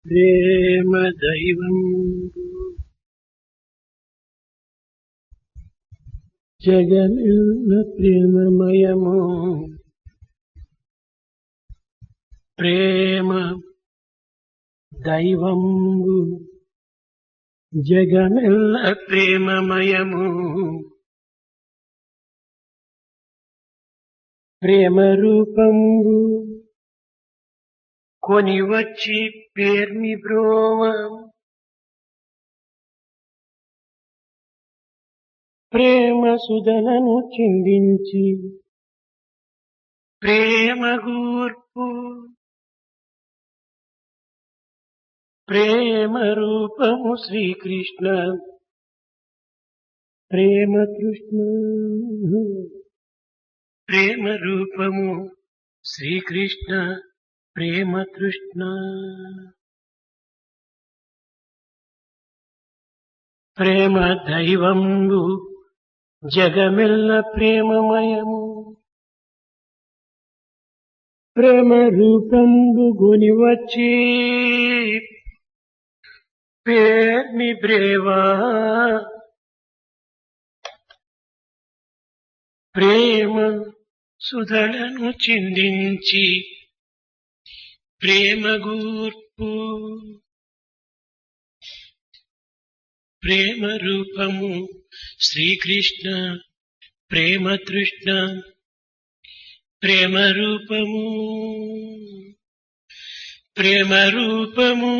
ప్రేమ దైవం జగమెల్ల ప్రేమమయము ప్రేమ దైవంబు జగమెల్ల ప్రేమమయము ప్రేమ రూపంబు కొని వచ్చి పేర్మి బ్రోవ ప్రేమ సుధలను చిందించి ప్రేమ గూర్పు ప్రేమ రూపము శ్రీకృష్ణ ప్రేమ కృష్ణ ప్రేమ రూపము శ్రీకృష్ణ ప్రేమ కృష్ణ ప్రేమ దైవంబు జగమెల్ల ప్రేమమయము ప్రేమ రూపంబు గుని వచ్చి పేర్మి బ్రేవా ప్రేమ సుధలను చిందించి ప్రేమ గూర్పు ప్రేమ రూపము శ్రీకృష్ణ ప్రేమ తృష్ణ ప్రేమ రూపము ప్రేమ రూపము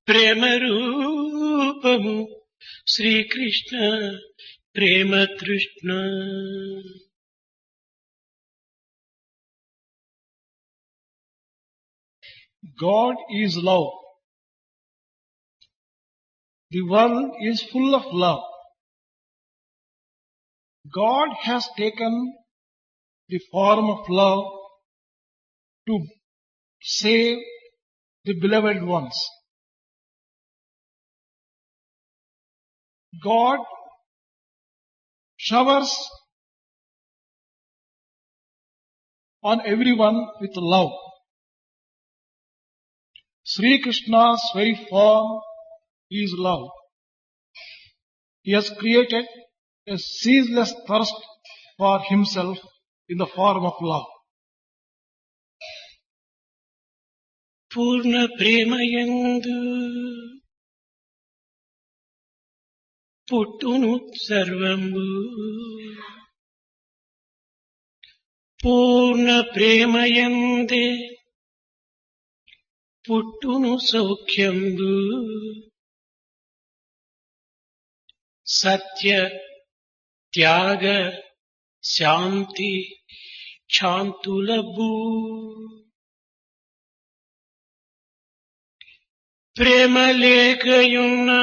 ప్రేమ రూపము శ్రీకృష్ణ ప్రేమ తృష్ణ God is love. The world is full of love. God has taken the form of love to save the beloved ones. God showers on everyone with love. Sri Krishna's very form is love. He has created a ceaseless thirst for himself in the form of love. పూర్ణ ప్రేమయందు పుట్టును సర్వంబు పూర్ణ ప్రేమయందే పుట్టును సౌఖ్యంబు సత్య త్యాగ శాంతి శాంతులబు ప్రేమ లేకయున్నా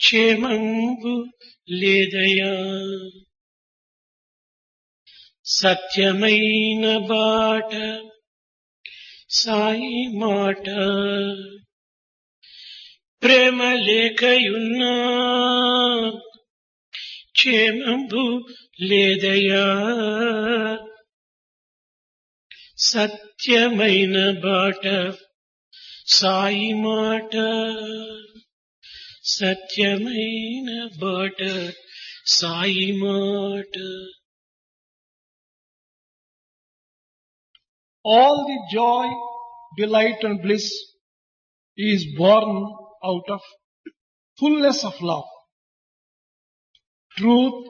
క్షేమంబు లేదయా సత్యమైన బాట సాయి మాట ప్రేమ లేకయున్నా క్షేమంబు లేదయా సత్యమైన బాట సాయి మాట సత్యమైన బాట సాయి మాట All the joy, delight and bliss is born out of fullness of love. Truth,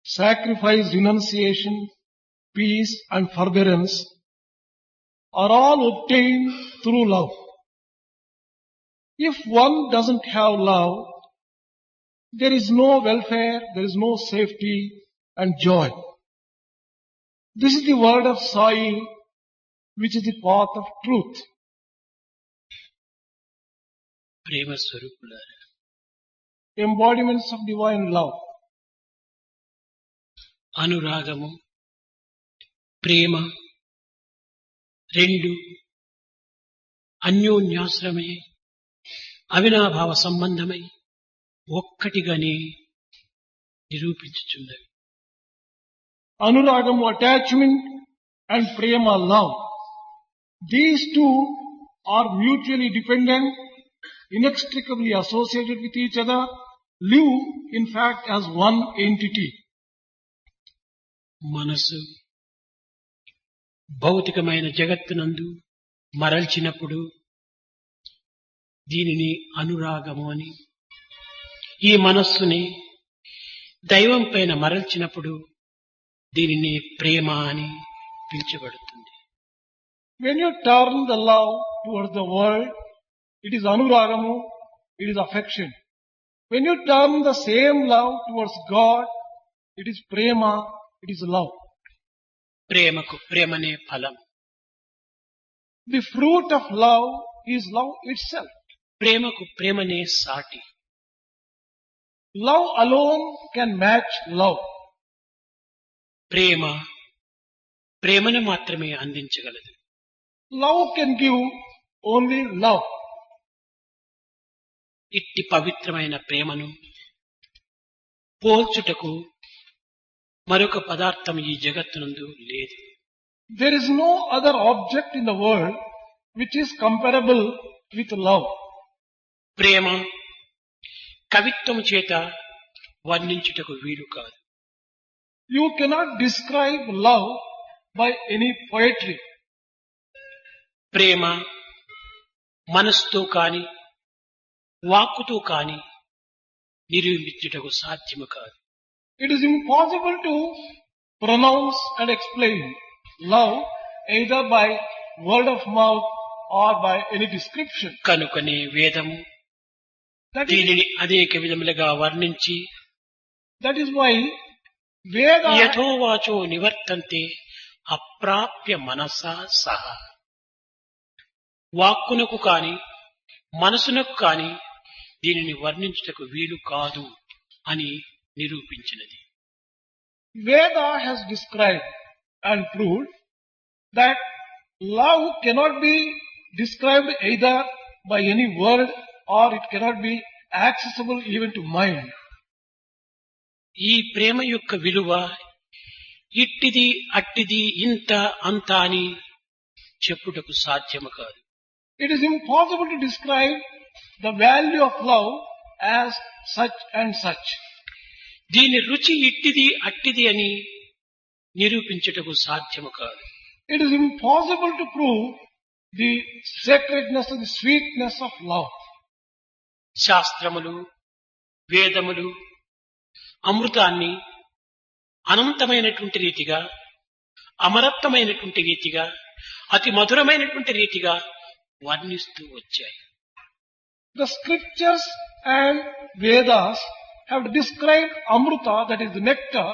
sacrifice, renunciation, peace and forbearance are all obtained through love. If one doesn't have love, there is no welfare, there is no safety and joy. This is the word of Sai, which is the path of truth. ప్రేమ స్వరూపులారా Embodiments of divine love. అనురాగము ప్రేమ రెండు అన్యోన్యాశ్రమై అవినాభావ సంబంధమై ఒక్కటిగానే నిరూపించుచున్నవి. Anuragamu, attachment, and prema, love. These two are mutually dependent, inextricably associated with each other, live in fact as one entity. మనసు భౌతికమైన జగత్తునందు మరల్చినప్పుడు దీనిని అనురాగము అని, ఈ మనస్సుని దైవం పైన మరల్చినప్పుడు దీనిని ప్రేమ అని పిలుచబడుతుంది. When you turn the love towards the world, it is anuragamu, it is affection. When you turn the same love towards God, it is prema, it is love. ప్రేమకు ప్రేమనే ఫలం. The fruit of love is love itself. ప్రేమకు ప్రేమనే సాటి. Love alone can match love. ప్రేమ ప్రేమను మాత్రమే అందించగలదు. Love can give only love. ఇట్టి పవిత్రమైన ప్రేమను పోల్చుటకు మరొక పదార్థం ఈ జగత్తునందు లేదు. There is no other object in the world which is comparable with love. ప్రేమ కవిత్వము చేత వర్ణించుటకు వీలు కాదు. You cannot describe love by any poetry. ప్రేమ మనస్సుతో కాని వాక్కుతో కాని నిరూపించుటకు సాధ్యము కాదు. It is impossible to pronounce and explain love either by word of mouth or by any description. కనుకనే వేదము దీనిని అనేక విధములుగా వర్ణించి That is why Veda యథోవాచో నివర్తంతే అప్రాప్య మనసా సహ. వాక్కునకు కాని మనసునకు కాని దీనిని వర్ణించుటకు వీలు కాదు అని నిరూపించినది. Veda has described and proved that love cannot be described either by any word or it cannot be accessible even to mind. ఈ ప్రేమ యొక్క విలువ ఇట్టిది అట్టిది ఇంత అంత అని చెప్పుటకు సాధ్యము కాదు. It is impossible to describe the value of love as such and such. దీని రుచి ఇట్టిది అట్టిది అని నిరూపించుటకు సాధ్యము కాదు. It is impossible to prove the sacredness and the sweetness of love. శాస్త్రములు వేదములు అమృతాన్ని అనంతమైనటువంటి రీతిగా, అమరత్వమైనటువంటి రీతిగా, అతి మధురమైనటువంటి రీతిగా వర్ణిస్తూ వచ్చాయి. The scriptures and Vedas have described Amrita, that is the nectar,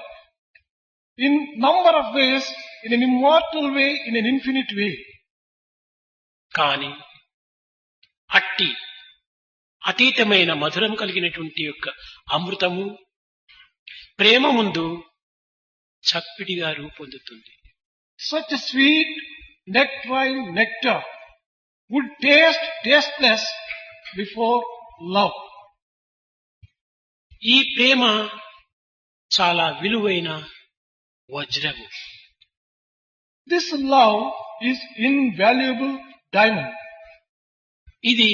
in number of ways, in an immortal way, in an infinite way. కానీ అట్టి అతీతమైన మధురం కలిగినటువంటి యొక్క అమృతము ప్రేమ ముందు చప్పిడిగా రూపొందుతుంది. Such a sweet nectarine nectar would taste tasteless before love. ఈ ప్రేమ చాలా విలువైన వజ్రము. This love is invaluable diamond. ఇది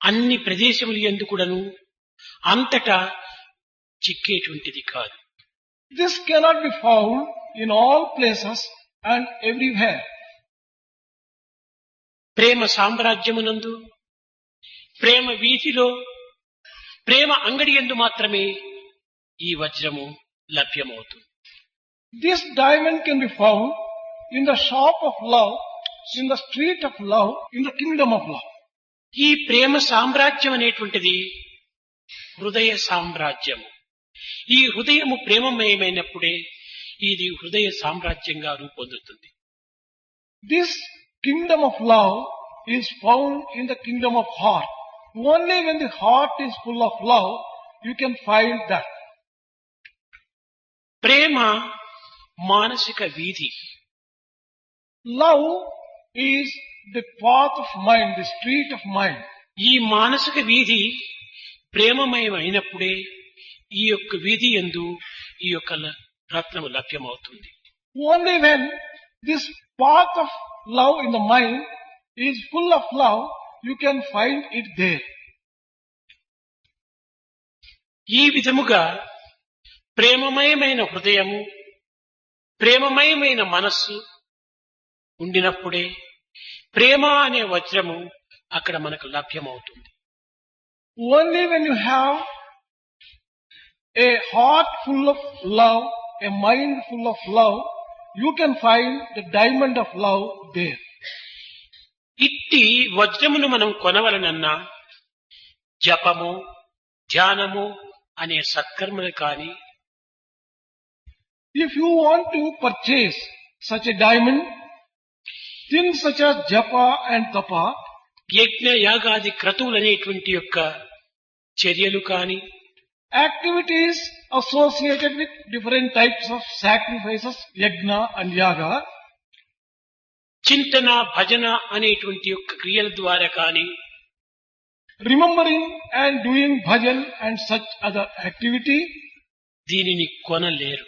అన్ని ప్రదేశములు యందు కూడాను అంతటా చిక్కేటువంటిది కాదు. This cannot be found in all places and everywhere. ప్రేమ సామ్రాజ్యమునందు, ప్రేమ వీధిలో, ప్రేమ అంగడి యందు మాత్రమే ఈ వజ్రము లభ్యమవుతుంది. This diamond can be found in the shop of love, in the street of love, in the kingdom of love. ఈ ప్రేమ సామ్రాజ్యం అనేటువంటిది హృదయ సామ్రాజ్యము. ఈ హృదయము ప్రేమమయమైనప్పుడే ఇది హృదయ సామ్రాజ్యంగా రూపొందుతుంది. This kingdom of love is found in the kingdom of heart. Only when the heart is full of love, you can find that. ప్రేమ మానసిక వీధి. Love is the path of mind, the street of mind. ఈ మానసిక వీధి ప్రేమమయమైనప్పుడే ఈ యొక్క వీధి యందు ఈ యొక్క రత్నము లభ్యమవుతుంది. Only when this path of love in the mind is full of love, you can find it there. ఈ విధముగా ప్రేమమయమైన హృదయము, ప్రేమమయమైన మనస్సు ఉండినప్పుడే ప్రేమ అనే వజ్రము అక్కడ మనకు లభ్యమవుతుంది. Only when you have a heart full of love, a mind full of love, you can find the diamond of love there. ఇట్టి వజ్రమును మనం కొనవలనన్నా జపము, ధ్యానము అనే సత్కర్మలు కాని, If you want to purchase such a diamond, things such as japa and tapa, యజ్ఞ యాగాది క్రతువులనేటువంటి యొక్క చర్యలు కాని, activities associated with different types of sacrifices, yajna and yaga, చింతన భజన అనేటువంటి యొక్క క్రియల ద్వారా కాని, remembering and doing bhajan and such other activity, దీనిని కొనలేరు.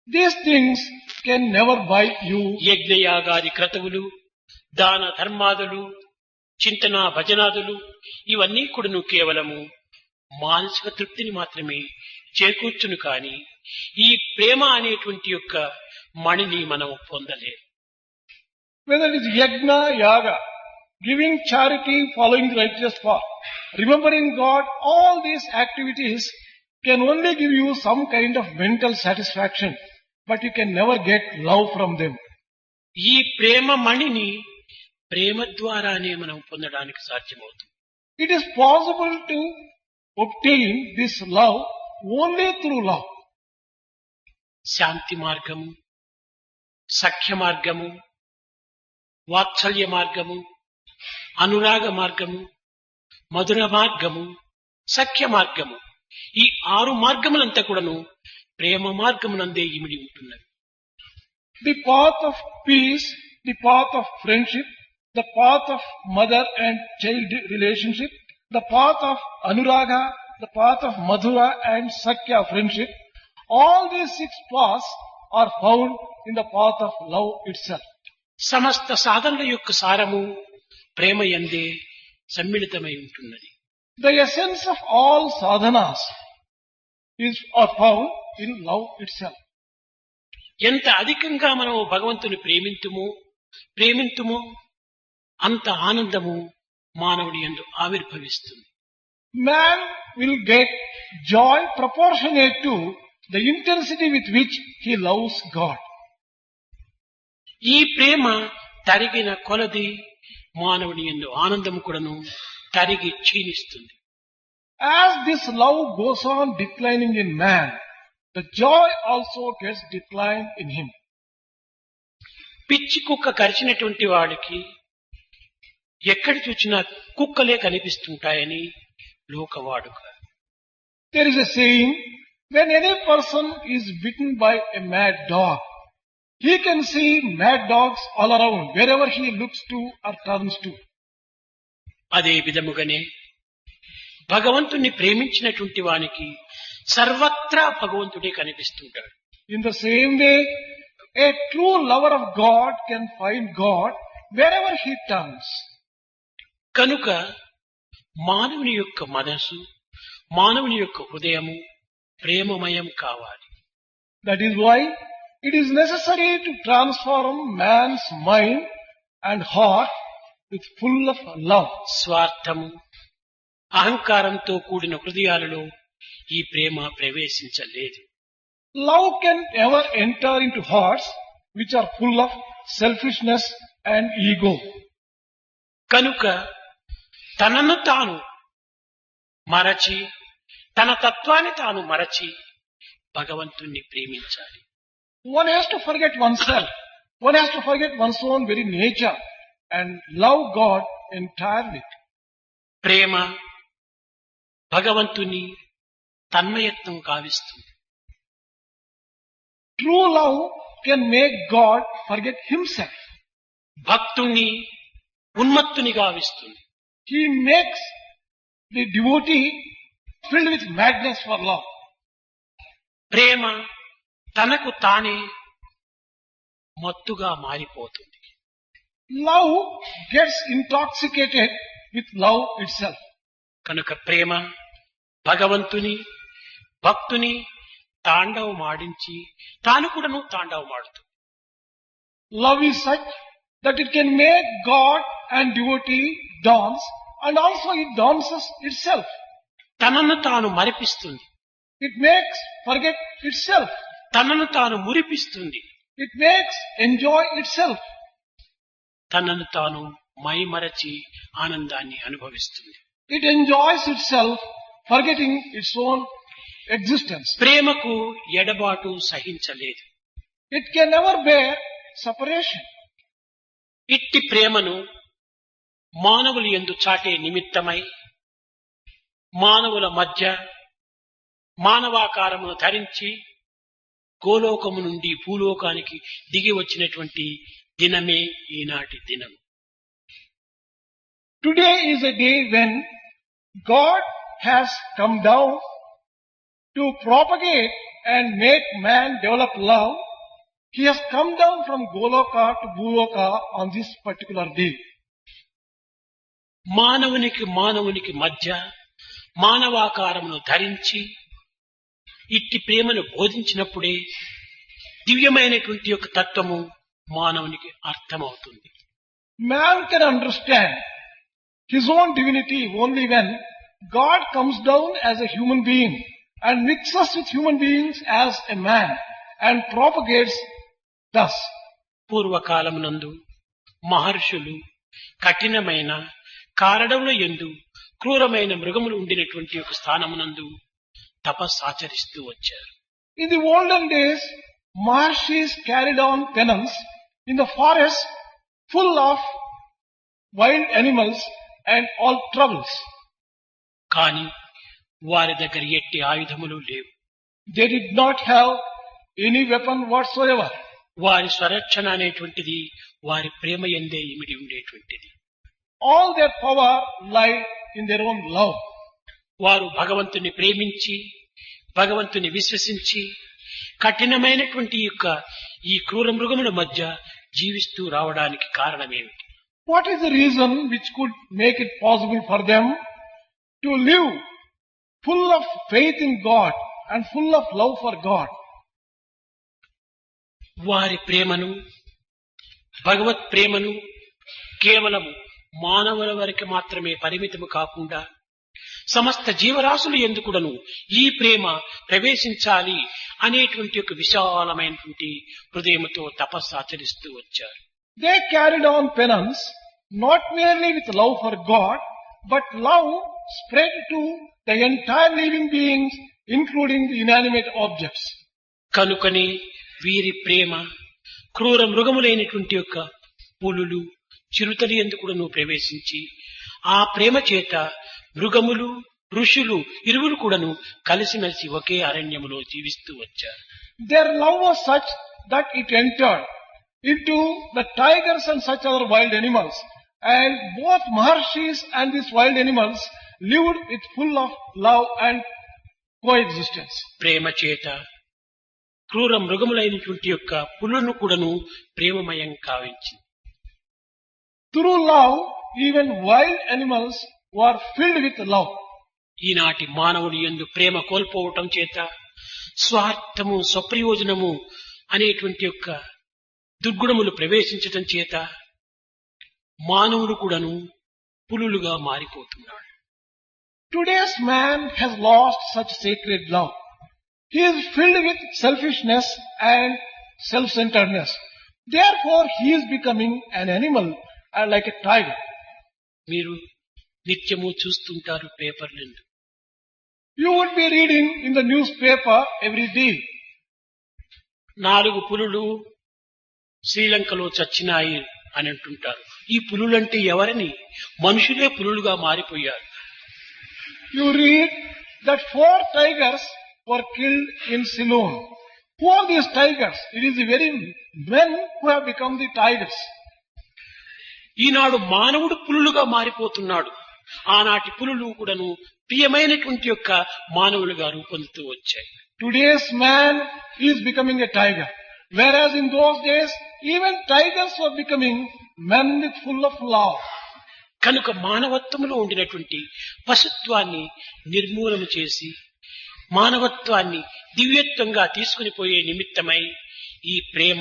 these things can never buy you. యజ్ఞ యాగాది క్రతువులు, దాన ధర్మాదులు, చింతన భజనాదులు ఇవన్నీ కూడాను కేవలము మానసిక తృప్తిని మాత్రమే చేకూర్చును కాని ఈ ప్రేమ అనేటువంటి యొక్క మణిని మనం పొందలేము. Whether it is yajna, yaga, giving charity, following the righteous path, remembering God, all these activities can only give you some kind of mental satisfaction, but you can never get love from them. ఈ ప్రేమ మణిని ప్రేమ ద్వారానే మనం పొందడానికి సాధ్యమవుతుంది. It is possible to obtain this love only through love. శాంతి మార్గము, సఖ్య మార్గము, వాత్సల్య మార్గము, అనురాగ మార్గము, మధుర మార్గము, సఖ్య మార్గము, ఈ 6 మార్గములంతా కూడాను ప్రేమ మార్గమునందే ఇమిడి ఉంటున్నవి. The path of peace, the path of friendship, the path of mother and child relationship, the path of anuraga, the path of madhura and sakya friendship, all these 6 paths are found in the path of love itself. సమస్త సాధనల యొక్క సారము ప్రేమ యందే సమ్మిళితమై ఉంటున్నది. The essence of all sadhanas are found in love itself. ఎంత అధికంగా మనం భగవంతుని ప్రేమింతుమో అంత ఆనందము మానవుడి యందు ఆవిర్భవిస్తుంది. Man will get joy proportionate to the intensity with which he loves God. ఈ ప్రేమ తరిగిన కొలది మానవుని యందు ఆనందము కూడాను తరిగి క్షీణిస్తుంది. As this love goes on declining in man, the joy also gets declined in him. పిచ్చి కుక్క కరిచినటువంటి వాడికి ఎక్కడ చూసినా కుక్కలే కనిపిస్తుంటాయని లోకవాడుక. There is a saying, when any person is bitten by a mad dog, he can see mad dogs all around, wherever he looks to or turns to. అదే విధముగానే భగవంతుణ్ణి ప్రేమించినటువంటి వానికి సర్వత్రా భగవంతుడే కనిపిస్తుంటాడు. In the same way, a true lover of God can find God wherever he turns. కనుక మానవుని యొక్క మనసు, మానవుని యొక్క హృదయము ప్రేమమయం కావాలి. That is why it is necessary to transform man's mind and heart with full of love. స్వార్థము, అహంకారంతో కూడిన హృదయాలలో ఈ ప్రేమ ప్రవేశించలేదు. Love can never enter into hearts which are full of selfishness and ego. కనుక తనను తాను మరచి, తన తత్వాన్ని తాను మరచి భగవంతుణ్ణి ప్రేమించాలి. One has to forget oneself. One has to forget one's own very nature and love God entirely. ప్రేమ భగవంతుని తన్మయత్వం కావిస్తుంది. True love can make God forget himself. భక్తుణ్ణి ఉన్మత్తుని గావిస్తుంది. He makes the devotee filled with madness for love. ప్రేమ తనకు తానే మత్తుగా మారిపోతుంది. Love gets intoxicated with love itself. కనుక ప్రేమ భగవంతుని భక్తుని తాండవమాడించి తాను కూడాను తాండవమాడుతుంది. Love is such that it can make God and devotee dance, and also it dances itself. తనను తాను మరిపిస్తుంది. It makes forget itself. తనను తాను మురిపిస్తుంది. It makes enjoy itself. తనను తాను మైమరచి ఆనందాన్ని అనుభవిస్తుంది. It enjoys itself, forgetting its own existence. ప్రేమకు ఎడబాటు సహించలేదు. It can never bear separation. ఇట్టి ప్రేమను మానవులు యందు చాటే నిమిత్తమై మానవుల మధ్య మానవాకారమును ధరించి గోలోకము నుండి భూలోకానికి దిగి వచ్చినటువంటి దినమే ఈనాటి దినం. Today is a day when God has come down to propagate and make man develop love. He has come down from Goloka to Bhuloka on this particular day. మానవునికి మధ్య మానవాకారమును ధరించి ఇట్టి ప్రేమను బోధించినప్పుడే దివ్యమైనటువంటి యొక్క తత్వము మానవునికి అర్థమవుతుంది. Man can understand his own divinity only when God comes down as a human being and mixes with human beings as a man and propagates thus. పూర్వకాలమునందు మహర్షులు కఠినమైన కారడముల యందు క్రూరమైన మృగములు ఉండినటువంటి ఒక స్థానమునందు తపస్సాచరిస్తూ వచ్చారు. In the olden days, Maharshis carried on penance in the forest full of wild animals and all troubles. కానీ వారి దగ్గర ఎట్టి ఆయుధములు లేవు. They did not have any weapon whatsoever. వారి స్వరక్షణ అనేటువంటిది వారి ప్రేమ యందే ఇమిడి ఉండేటువంటిది. All their power lied in their own love. వారు భగవంతుని ప్రేమించి భగవంతుని విశ్వసించి కఠినమైనటువంటి ఈ క్రూర మృగముల మధ్య జీవిస్తూ రావడానికి కారణమేమిటి? What is the reason which could make it possible for them to live full of faith in God and full of love for God? వారి ప్రేమను భగవత్ ప్రేమను కేవలం మానవుల వరకు మాత్రమే పరిమితము కాకుండా సమస్త జీవరాశుల యందు కూడాను ఈ ప్రేమ ప్రవేశించాలి అనేటువంటి ఒక విశాలమైనటువంటి హృదయముతో తపస్సు ఆచరిస్తూ వచ్చారు. They carried on penance not merely with love for God, but love spread to the entire living beings, including the inanimate objects. కనుకనే వీరి ప్రేమ క్రూర మృగములైనటువంటి యొక్క పులులు చిరుతలు యందు కూడాను ప్రవేశించి ఆ ప్రేమ చేత మృగములు ఋషులు ఇరువురు కూడాను కలిసిమెలిసి ఒకే అరణ్యములో జీవిస్తూ వచ్చారు. Their love was such that it entered into the tigers and such other wild animals, and both Maharshis and these wild animals lived with full of love and coexistence. ప్రేమ చేత క్రూర మృగములైనటువంటి యొక్క పులులను కూడాను ప్రేమమయం కావించింది. Through love, even wild animals were filled with love. ఈనాటి మానవుని యందు ప్రేమ కోల్పోవటం చేత స్వార్థము స్వప్రయోజనము అనేటువంటి యొక్క దుర్గుణములు ప్రవేశించటం చేత మానవుడు కూడాను పులులుగా మారిపోతున్నాడు. Today's man has lost such sacred love. He is filled with selfishness and self-centeredness. Therefore, he is becoming an animal like a tiger. మీరు నిత్యము చూస్తుంటారు పేపర్లందు. You would be reading in the newspaper every day. 4 పులులు శ్రీలంకలో చచ్చినాయి అని అంటుంటారు. ఈ పులులంటే ఎవరని? మనుషులే పులులుగా మారిపోయారు. You read that 4 tigers were killed in Ceylon. Who are these tigers? It is the very men who have become the tigers. ఈనాడు మానవుడు పులులుగా మారిపోతున్నాడు. ఆనాటి పులులు కూడాను ప్రియమైనటువంటి యొక్క మానవులుగా రూపొందుతూ వచ్చాయి. Today's man is becoming a tiger. Whereas in those days, even tigers were becoming men with full of love. కనుక మానవత్వంలో ఉండినటువంటి పశుత్వాన్ని నిర్మూలన చేసి మానవత్వాన్ని దివ్యత్వంగా తీసుకుని పోయే నిమిత్తమై ఈ ప్రేమ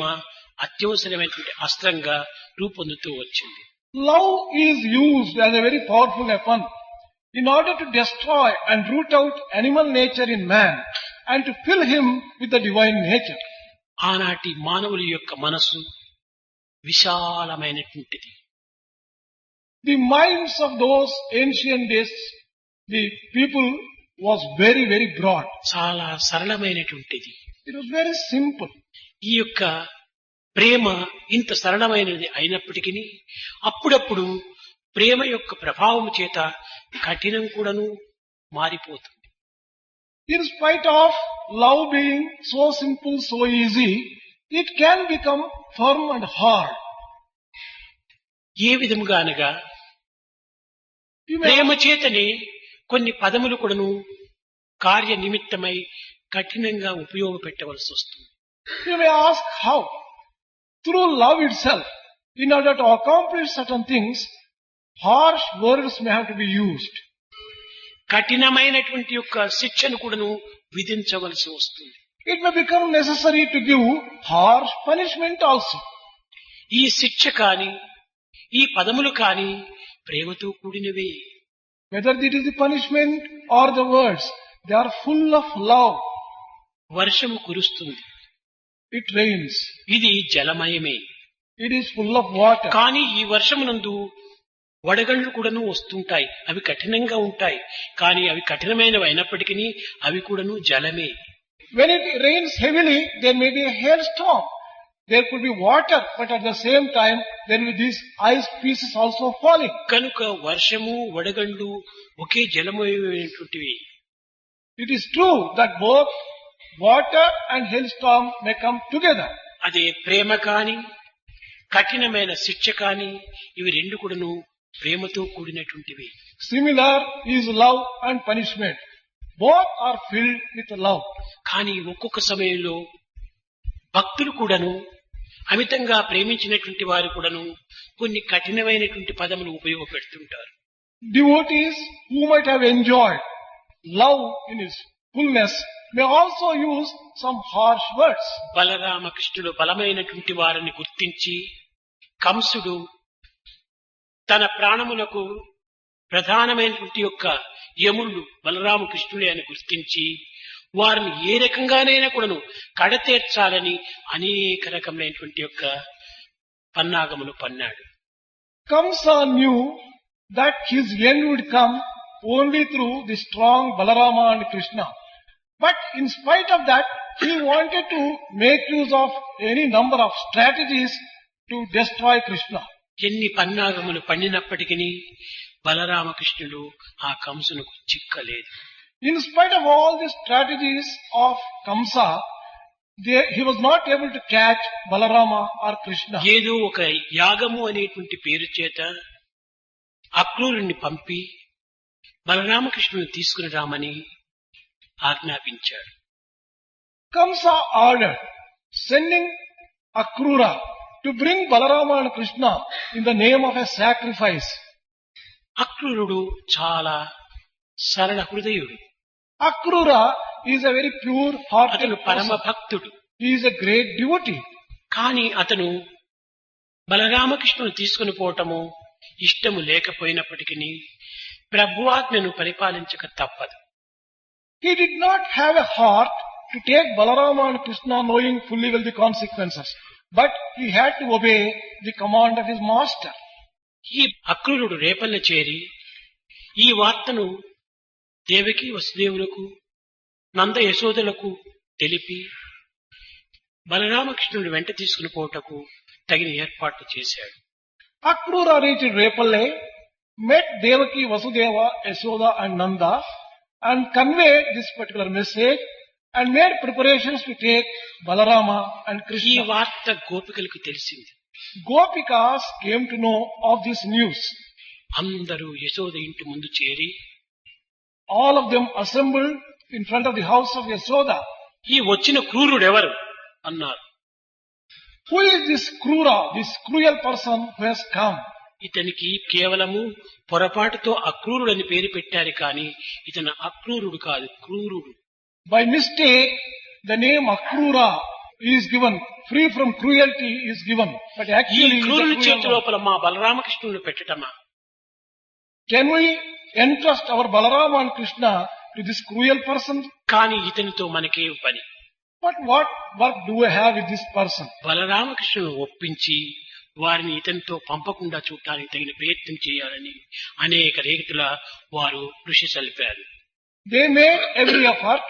అత్యవసరమైనటువంటి అస్త్రంగా రూపొందుతూ వచ్చింది. Love is used as a very powerful weapon in order to destroy and root out animal nature in man and to fill him with the divine nature. ఆనాటి మానవుల యొక్క మనసు విశాలమైనటువంటిది. The minds of those ancient days, the people was very, very broad. చాలా సరళమైనటువంటిది. It was very simple. ఈ యొక్క ప్రేమ ఇంత సరళమైనది అయినప్పటికీ అప్పుడప్పుడు ప్రేమ యొక్క ప్రభావం చేత కఠినం కూడాను మారిపోతుంది. In spite of love being so simple, so easy, it can become firm and hard. ఏ విధముగా అనగా You may, ప్రేమ చేతనే కొన్ని పదములు కూడాను కార్య నిమిత్తమై కఠినంగా ఉపయోగపెట్టవలసి వస్తుంది. you may ask how. Through love itself, in order to accomplish certain things, harsh words may have to be used. కఠినమైనటువంటి యొక్క శిక్షను కూడాను విధించవలసి వస్తుంది. It may become necessary to give harsh punishment also. ఈ శిక్ష కాని ఈ పదములు కాని ప్రేమతో కూడినవే. Whether it is the punishment or the words, they are full of love. వర్షము కురుస్తుంది. It rains. ఇది జలమయమే. It is full of water. కానీ ఈ వర్షమునందు వడగళ్ళు కూడాను వస్తుంటాయి. అవి కఠినంగా ఉంటాయి. కానీ అవి కఠినమైనవి అయినప్పటికీ అవి కూడాను జలమే. When it rains heavily, there may be a hailstorm. There could be water, but at the same time, there will be these ice pieces also falling. కనుక వర్షము వడగళ్ళు ఒకే జలమయమైనటువంటివి. It is true that both water and hailstorm may come together. అదే ప్రేమ కాని కఠినమైన శిక్ష కాని ఇవి రెండు కూడాను ప్రేమతో కూడినటువంటివి. Similar is love and punishment. Both are filled with love. కానీ ఒక్కొక్క సమయంలో భక్తులు కూడాను అమితంగా ప్రేమించినటువంటి వారు కూడాను కొన్ని కఠినమైనటువంటి పదములు ఉపయోగపెడుతుంటారు. Devotees who might have enjoyed love in its fullness may also use some harsh words. బలరామకృష్ణుడు బలమైనటువంటి వారిని గుర్తించి కంసుడు తన ప్రాణములకు ప్రధానమైనటువంటి యొక్క యముళ్ళు బలరామకృష్ణుడే అని గుర్తించి వారిని ఏ రకంగానైనా కూడాను కడతేర్చాలని అనేక రకమైనటువంటి యొక్క పన్నాగములు పన్నాడు. Kamsa knew that his end would come only through the strong Balarama and Krishna. But in spite of that, he wanted to make use of any number of strategies to destroy Krishna. ఎన్ని పన్నాగములు పండినప్పటికీ బలరామకృష్ణుడు ఆ కంసునకు చిక్కలేదు. In spite of all the strategies of Kamsa, he was not able to catch Balarama or Krishna. ఏదో ఒక యాగము అనేటువంటి పేరు చేత అక్రూరుణ్ణి పంపి బలరామకృష్ణుని తీసుకుని రామని ఆజ్ఞాపించాడు. Kamsa ordered, sending Akrura to bring Balarama and Krishna in the name of a sacrifice. అక్రూరుడు చాలా సరళ హృదయుడు. Akrura is a very pure-hearted అతను పరమ person. భక్తుడు. He is a great devotee. కానీ అతను బలరామకృష్ణుని తీసుకుని పోవటము ఇష్టము లేకపోయినప్పటికీ ప్రభువాజ్ఞను పరిపాలించక తప్పదు. He did not have a heart to take Balarama and Krishna knowing fully well the consequences. But he had to obey the command of his master. ఈ అక్రూరుడు రేపల్ల చేరి ఈ వార్తను దేవకి వసుదేవులకు నంద యశోదలకు తెలిపి బలరామకృష్ణుని వెంట తీసుకుని పోవటకు తగిన ఏర్పాట్లు చేశాడు. Akrura reached Repalle, met Devaki, Vasudeva, Yashoda and Nanda and conveyed this particular message and made preparations to take Balarama and ఈ Krishna. వార్త గోపికలకు తెలిసింది. Gopikas came to know of this news. అందరూ యశోద ఇంటి ముందు చేరి All of them assembled in front of the house of Yashoda. ఈ వచ్చిన క్రూరుడెవరు అన్నారు. Who is this Krura, this cruel person who has come? ఇతనికి కేవలము పొరపాటుతో అక్రూరుడని పేరు పెట్టారు కానీ ఇతను అక్రూరుడు కాదు, క్రూరుడు. By mistake, the name Akrura is given. Free from cruelty is given. But ఈ actually, he is క్రూరుని a cruel చేతి one. లోపల మా బలరామకృష్ణుని పెట్టటమా? Can we entrust our Balarama and Krishna to this cruel person? కానీ ఇతనితో మనకేం పని? But what work do we have with this person? బలరామకృష్ణుని ఒప్పించి వారిని ఇతనితో పంపకుండా చూడటానికి తగిన ప్రయత్నం చేయాలని అనేక రీతుల వారు కృషి సల్పారు. They made every effort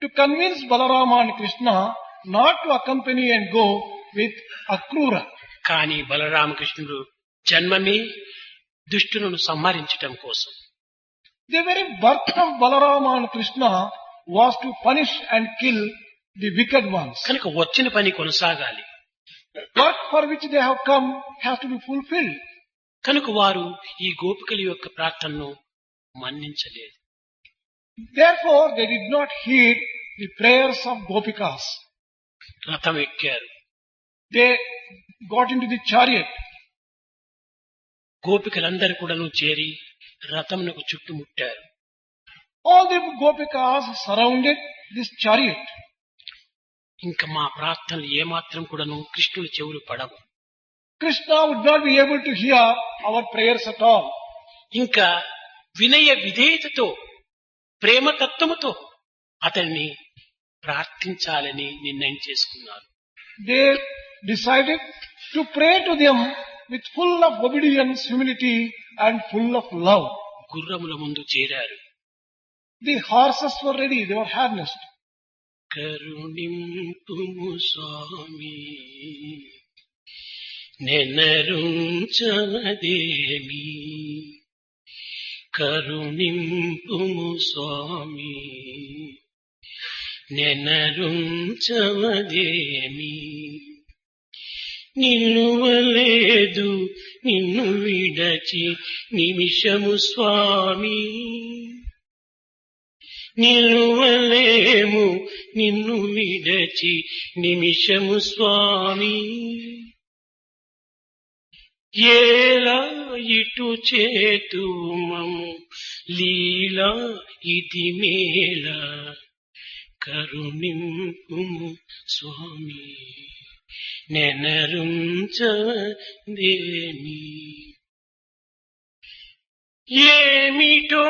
to convince Balarama and Krishna not to accompany and go with Akrura. కానీ బలరామకృష్ణుడు జన్మమే దుష్టులను సంహరించటం కోసం. The very birth of Balarama and Krishna was to punish and kill the wicked ones. కనుక వచ్చిన పని కొనసాగాలి. Work for which they have come has to be fulfilled. కనుక వారు ఈ గోపికల యొక్క ప్రార్థనను మన్నించలేదు. Therefore, they did not heed the prayers of Gopikas. రథం ఎక్కారు. They got into the chariot. గోపికలందరూ కూడాను చేరి రథమునకు చుట్టుముట్టారు. All the Gopikas surrounded this chariot. ఇంకా మా ప్రార్థనలు ఏమాత్రం కూడాను కృష్ణుడి చెవులు పడవు. Krishna would not be able to hear our prayers at all. ఇంకా వినయ విధేయతతో ప్రేమతత్వముతో అతన్ని ప్రార్థించాలని నిర్ణయం చేసుకున్నారు. They decided to pray to them with full of obedience, humility and full of love. గుర్రముల ముందు చేరారు. The horses were ready, they were harnessed. కరుణింపుము స్వామి నెనరుంచవదేమి, కరుణింపుము స్వామి నెనరుంచవదేమి, నిన్నువలేదు నిన్ను విడచి నిమిషము స్వామి, నిలువలేము నిన్ను విడచి నిమిషము స్వామి, ఏలా ఇటు చేతుమము లీలా ఇది మేళ, కరుణింపుము స్వామి నెనరుంచదేమి. ఏమిటో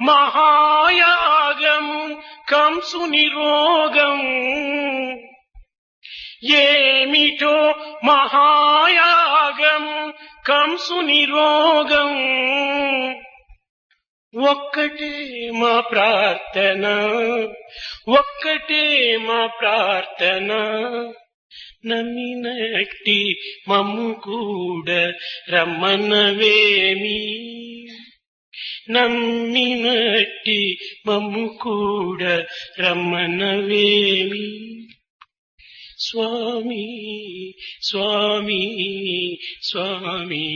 మహాయాగము కంసుని రోగము, ఏమిటో మహాయాగము కంసుని రోగము, ఒక్కటే మా ప్రార్థన ఒక్కటే మా ప్రార్థన, నమ్మినట్టి మమ్ము కూడా రమ్మనవేమి, నమ్మినట్టి మమ్ము కూడా రమ్మనవేమి, స్వామి స్వామి స్వామి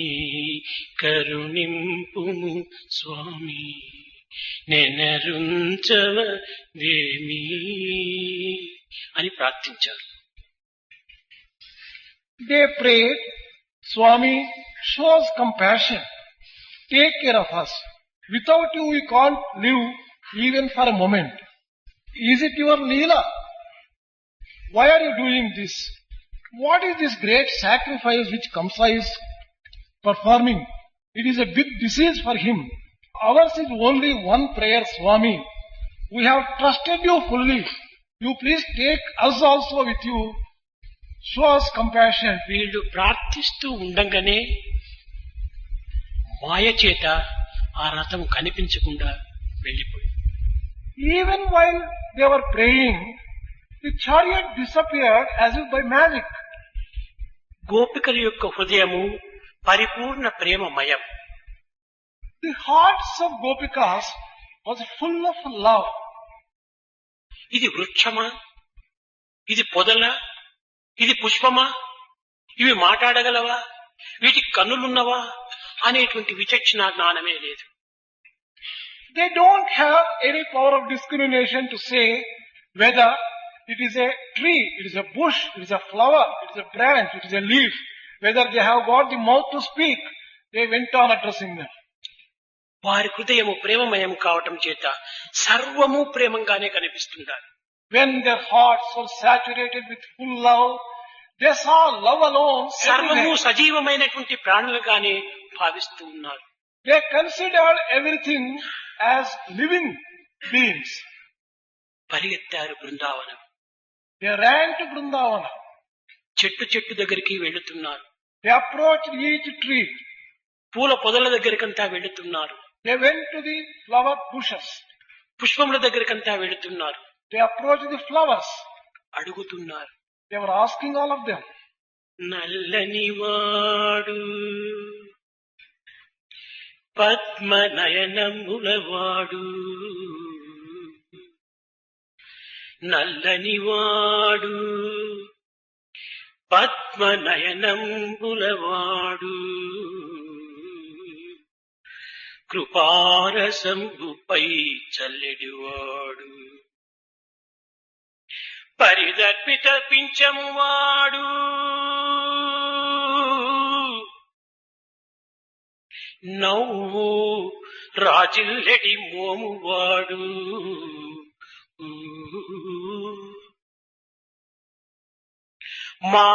కరుణింపుము స్వామి నెనరుంచవదేమి అని ప్రార్థించారు. They prayed, Swami, show us compassion. Take care of us. Without you we can't live even for a moment. Is it your Leela? Why are you doing this? What is this great sacrifice which Kamsa is performing? It is a big disease for him. Ours is only one prayer, Swami. We have trusted you fully. You please take us also with you. Show us compassion. వీళ్ళు ప్రార్థిస్తూ ఉండంగానే మాయ చేత ఆ రథం కనిపించకుండా వెళ్ళిపోయింది. Even while they were praying, the chariot disappeared as if by magic. గోపికల యొక్క హృదయము పరిపూర్ణ ప్రేమమయం. The hearts of Gopikas was full of love. ఇది వృక్షమా, ఇది పొదల, ఇది పుష్పమా, ఇవి మాట్లాడగలవా, వీటికి కన్నులున్నవా అనేటువంటి విచక్షణ జ్ఞానమే లేదు. They don't have any power of discrimination to say whether it is a tree, it is a bush, it is a flower, it is a branch, it is a leaf. Whether they have got the mouth to speak, they went on addressing them. వారి హృదయము ప్రేమమయం కావటం చేత సర్వము ప్రేమంగానే కనిపిస్తుండాలి. When their hearts were saturated with full love, they saw love alone సర్వము everywhere. సజీవమైనటువంటి ప్రాణులుగానే భావిస్తూ ఉన్నారు. They considered everything as living beings. పరిగెత్తారు Brindavanam. They ran to Vrindavana. చెట్టు చెట్టు దగ్గరికి వెళుతున్నారు. They approached each tree. పూల పొదల దగ్గరికంతా వెళుతున్నారు. They went to the flower bushes. పుష్పముల దగ్గరికంతా వెళుతున్నారు. They approached the flowers. అడుగుతున్నారు. They were asking all of them. నల్లనివాడు పద్మనయనములవాడు, నల్లనివాడు పద్మనయనంబులవాడు, కృపారసంబుపై చల్లెడివాడు, పరిదర్పిత పించమువాడు, నవ్వు రాజిల్లెడి మోమువాడు, మా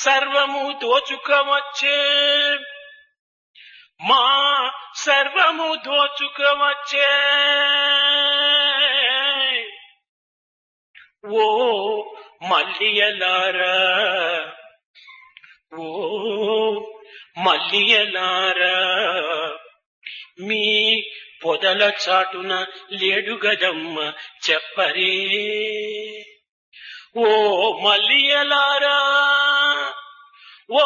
సర్వము దోచుకవచ్చే, మా సర్వము దోచుకవచ్చే, ఓ మల్లియలారా, ఓ మల్లియలారా, మీ పొదల చాటున లేడు గదమ్మ చెప్పరే, ఓ మల్లియలారా, ఓ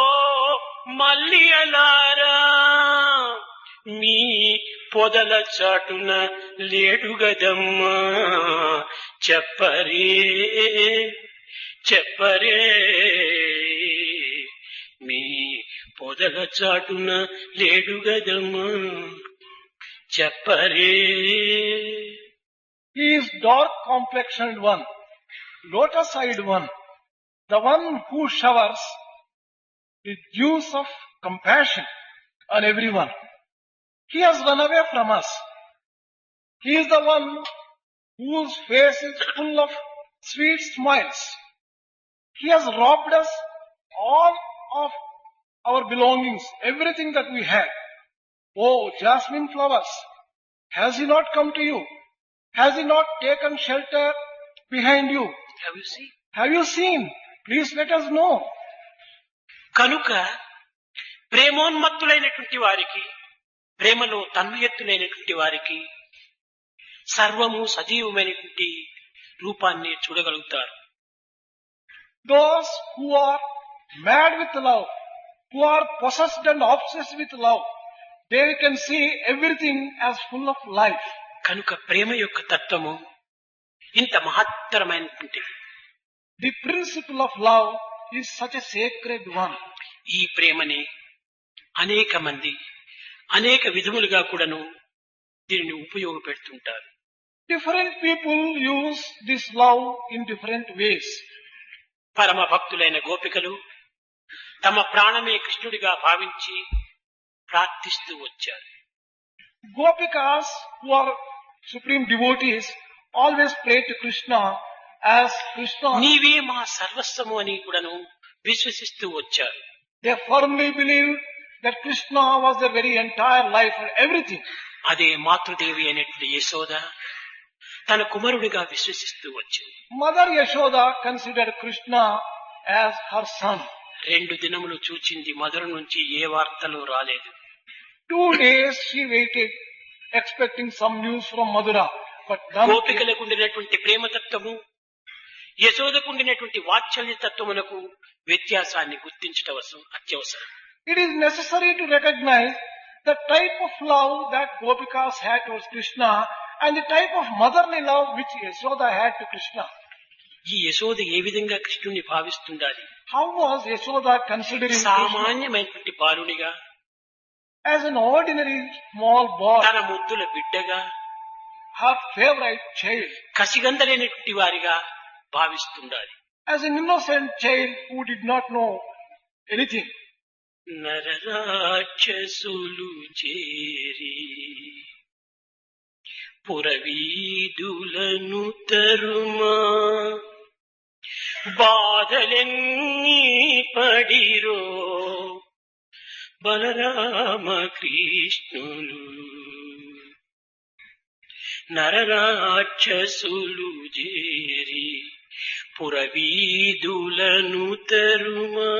మల్లియలారా, మీ పొదల చాటున లేడు గదమ్మ చెప్పరే, చెప్పరే, మీ పొదల చాటున లేడు గదమ్మ చెప్పరే. He is dark complexioned one, lotus eyed one, the one who showers the dews of compassion on everyone. He has run away from us. He is the one whose face is full of sweet smiles. He has robbed us all of our belongings, everything that we had. Oh, jasmine flowers, has he not come to you? Has he not taken shelter behind you? Have you seen? Have you seen? Please let us know. కనుక ప్రేమోన్మత్తులైనటువంటి వారికి, ప్రేమలో తన్మయత్తులైనటువంటి వారికి సర్వము సజీవమైనటువంటి రూపాన్ని చూడగలుగుతారు. Those who are mad with love, who are possessed and obsessed with love, they can see everything as full of life. కనుక ప్రేమ యొక్క తత్వము ఇంత మహత్తరమైనటువంటిది. The principle of love is such a sacred one. ఈ ప్రేమని అనేక మంది అనేక విధములుగా కూడాను దీనిని ఉపయోగపెడుతుంటారు. Different people use this love in different ways. పరమ భక్తులైన గోపికలు తమ ప్రాణమే కృష్ణుడిగా భావించి ప్రార్థిస్తూ వచ్చారు. Gopikas, who are supreme devotees, always pray to Krishna as Krishna. నీవే మా సర్వస్వము అని కూడాను విశ్వసిస్తూ వచ్చారు. They firmly believed that Krishna was their very entire life and everything. అదే మాతృదేవి అయినటువంటి యశోద తన కుమారుడిగా విశ్వసిస్తూ వచ్చింది. Mother Yashoda considered Krishna as her son. 2 దినములు చూచింది, మధుర నుంచి ఏ వార్తలు రాలేదు. 2 days she waited, expecting some news from Madura, but none came. గోపికలకు ఉండినటువంటి ప్రేమతత్వము, యశోదకు ఉండినటువంటి వాత్సల్య తత్వమునకు వ్యత్యాసాన్ని గుర్తించటం అత్యవసరం. It is necessary to recognize the type of love that Gopikas had towards Krishna and the type of motherly love which Yashoda had to Krishna. ఈ యశోద ఏ విధంగా కృష్ణుని భావిస్తుండాలి? How was Yashoda considering Krishna? సామాన్యమైనటువంటి బాలునిగా, As an ordinary small boy, తన ముద్దుల బిడ్డగా, her favorite child. కసిగందలేనటువంటి వారిగా భావిస్తుండాలి. As an innocent child who did not know anything, నరరాక్షసులు చేరి పురవీధులను తరుమా బాధలెన్ని పడిరో బలరామ కృష్ణులు. నరరాక్షసులు చేరి పురవీధులను తరుమా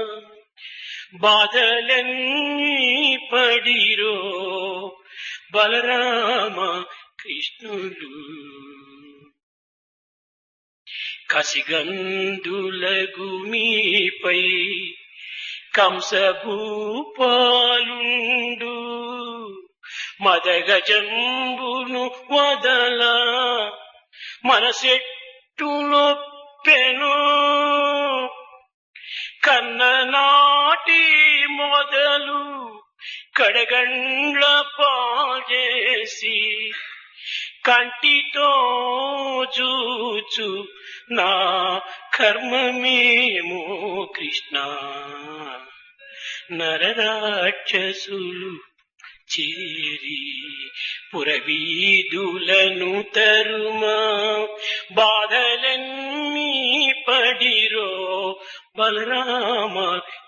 బాధలన్నీ పడిరో బలరామ కృష్ణులు. కసిగందులగు మీపై కంసభూపాలుండు మదగజంబును వదల మనసెట్టులొప్పెను కన్ననాటి మొదలు కడగండ్ల పాజేసి కంటితో చూచు నా కర్మమేమో కృష్ణ. నరరాక్షసులు చేరి పురవీధులను తరుమా బాధలన్నీ పడిరో బలరామ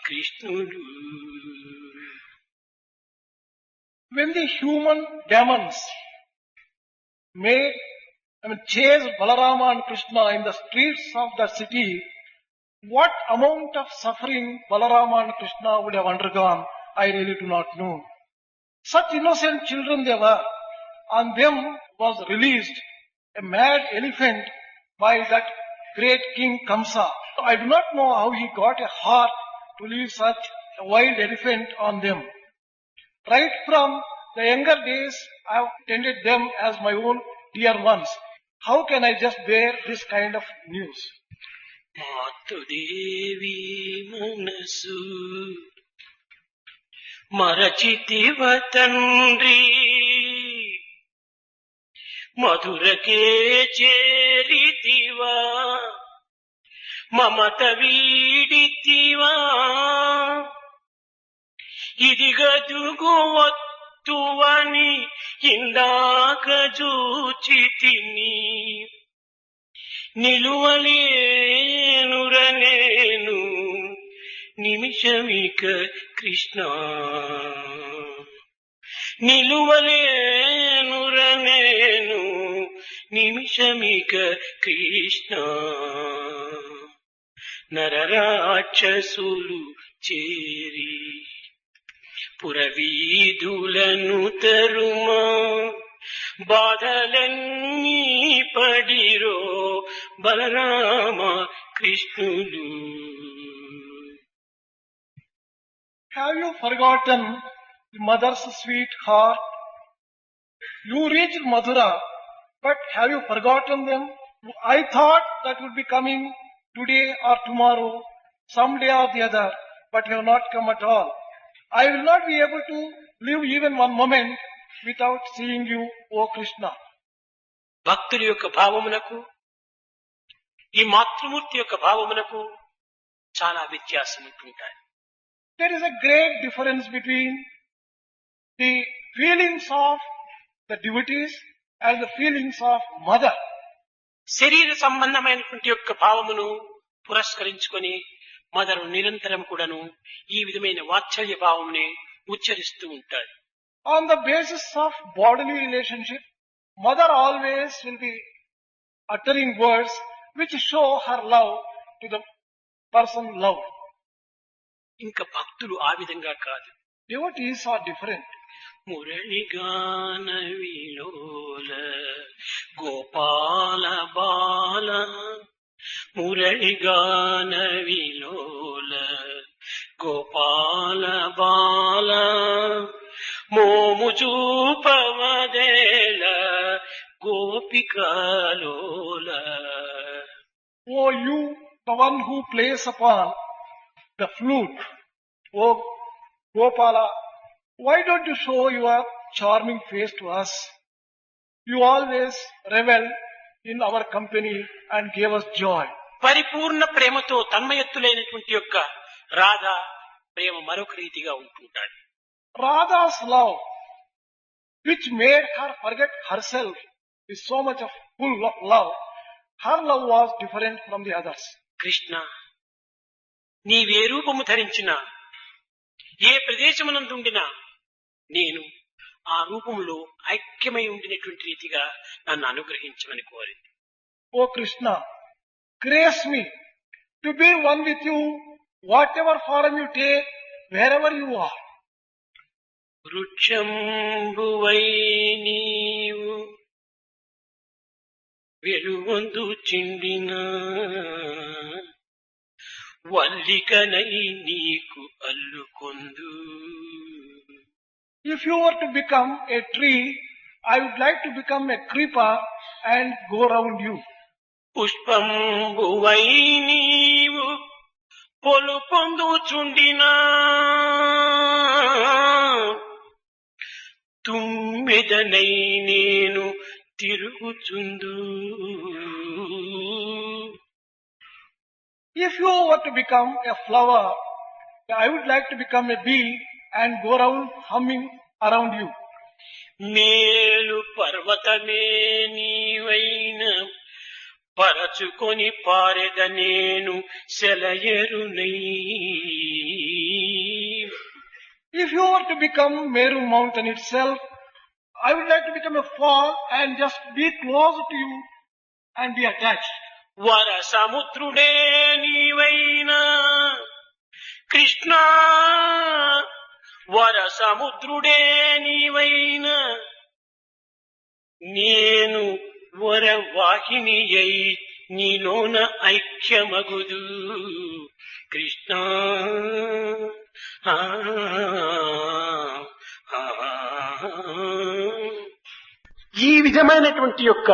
కృష్ణుడు. when the human demons chase Balarama and Krishna in the streets of the city, what amount of suffering Balarama and Krishna would have undergone, I really do not know. Such innocent children they were. On them was released a mad elephant by that great king Kamsa. I do not know how he got a heart to leave such a wild elephant on them. Right from the younger days, I have tended them as my own dear ones. How can I just bear this kind of news? మాతృదేవి మనసు మరచితివ తండ్రి మధురకే చేరితివా మమత వీడితివా ఇదిగదుగు వత్తువని ఇందాక చూచితిని నిలువలేనురనేను నిమిషమిక కృష్ణ. నిలువలేనురనేను నిమిషమిక కృష్ణ. నరరాక్షసులు చేరి పురవీధులను తరుమా బాధలన్నీ పడిరో Balarama కృష్ణులు. Have you forgotten the mother's sweet heart? You reached Mathura, but have you forgotten them? I thought that would be coming today or tomorrow, someday or the other, but you have not come at all. I will not be able to live even one moment without seeing you, O Krishna. భక్తుల యొక్క భావమునకు ఈ మాతృమూర్తి యొక్క భావమునకు చాలా వ్యత్యాసం ఉంటుంటాయి. There is a great difference between the feelings of the devotees and the feelings of mother. శరీర సంబంధమైనటువంటి యొక్క భావమును పురస్కరించుకొని మదరు నిరంతరం కూడాను ఈ విధమైన వాత్సల్య భావముని ఉచ్చరిస్తూ ఉంటారు. On the basis of bodily relationship, mother always will be uttering words which show her love to the person loved. ఇంకా భక్తులు ఆ విధంగా కాదు. Devotees are different. మురళిగాన విలోల గోపాల బాల మురళిగాన విలోల గోపాల బాల మోము చూపవదేల గోపికలోల. Oh, you, the one who plays upon the flute, oh Gopala, why don't you show your charming face to us? You always revel in our company and gave us joy. పరిపూర్ణ ప్రేమతో తన్మయత్తులైనటువంటి యొక్క రాధ ప్రేమ మరొక రీతిగా ఉంటుంటాడు. Radha's love, which made her forget herself, is so much of full of love. Her love was different from the others. Krishna, నీవే రూపము ధరించినా, ఏ ప్రదేశమునందుండినా నేను ఆ రూపములో ఐక్యమై ఉండినటువంటి రీతిగా నన్ను అనుగ్రహించమని కోరింది. O Krishna, grace me to be one with you, whatever form you take, wherever you are. వృక్షంబువై నీవు వెలుగొందు చిండిన వల్లికనై నీకు అల్లుకొందు. If you were to become a tree, I would like to become a creeper and go around you. పుష్పంబువై నీవు పొలు పొందుచుండిన తుమ్మెదనై నేను తిరుగుచుందు. If you were to become a flower, I would like to become a bee and go around humming around you. మేలు పర్వతమే నీవైన పరచుకొని పారెద నేను సెలయేరునై. If you were to become Meru mountain itself, I would like to become a fall and just be close to you and be attached. వర సముద్రుడే నీవైనా కృష్ణ, వర సముద్రుడే నీవైనా నేను వర వాహిని అయి నీలోన ఐక్యమగుదు. కృష్ణ ఈ విధమైనటువంటి యొక్క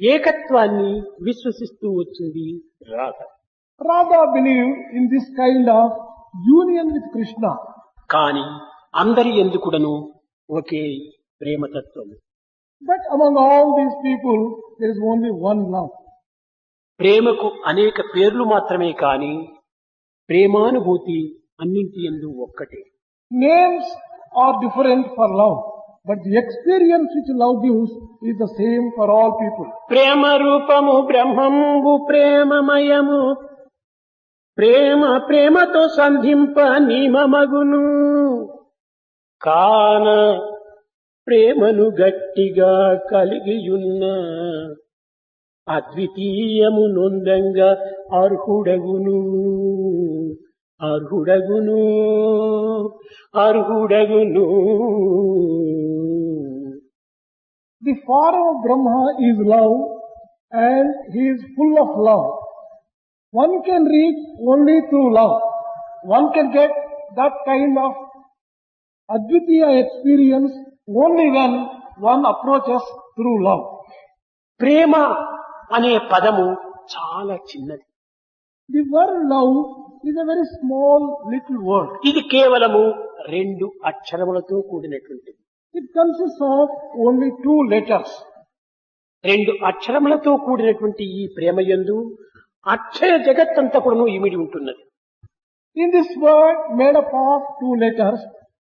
ఏకత్వాన్ని విశ్వసిస్తూ వచ్చింది Radha. Radha believed in this kind of union with Krishna. కాని అందరి ఎందుకుడను ఒకే ప్రేమతత్వం. But among all these people, there is only one love. ప్రేమకు అనేక పేర్లు మాత్రమే కాని ప్రేమానుభూతి అన్నింటి యందు ఒక్కటే. Names are different for love, but the experience which love gives is the same for all people. ప్రేమ రూపము బ్రహ్మంబు ప్రేమమయము, ప్రేమ ప్రేమతో సంధింప నిమమగును. కాన ప్రేమను గట్టిగా కలిగియున్న అద్వితీయము నొందంగా అర్హుడగును, అర్హుడగును, అర్హుడగును. The form of Brahma is love and he is full of love. One can reach only through love. One can get that kind of Advitiya experience only when one approaches through love. ప్రేమ అనే పదము చాలా చిన్నది. The word love is a very small little word. ఇది కేవలము 2 అక్షరములతో కూడినటువంటిది. It consists of only 2 letters. 2 అక్షరములతో కూడినటువంటి ఈ ప్రేమ యందు అక్షయ జగత్తంతా కూడా ఇమిడి ఉంటున్నది. In this word made up of 2 letters,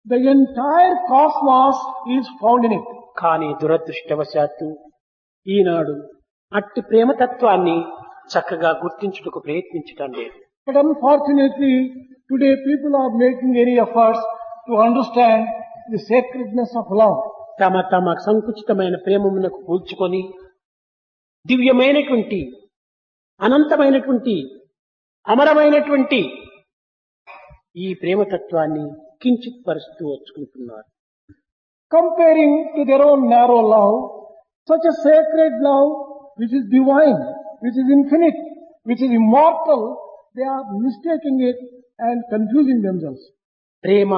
the entire cosmos is found in it. కానీ దురదృష్టవశాత్తు ఈనాడు అట్టి ప్రేమతత్వాన్ని చక్కగా గుర్తించుటకు ప్రయత్నించటం లేదు. But unfortunately, today people are making any efforts to understand the sacredness of love. తమ తమ సంకుచితమైన ప్రేమమునకు కూల్చుకొని దివ్యమైనటువంటి అనంతమైనటువంటి అమరమైనటువంటి ఈ ప్రేమతత్వాన్ని కించిత్ పరుస్తూ వచ్చుకుంటున్నారు. Comparing to their own narrow love, such a sacred love which is divine, which is infinite, which is immortal, they are mistaking it and confusing themselves. Prema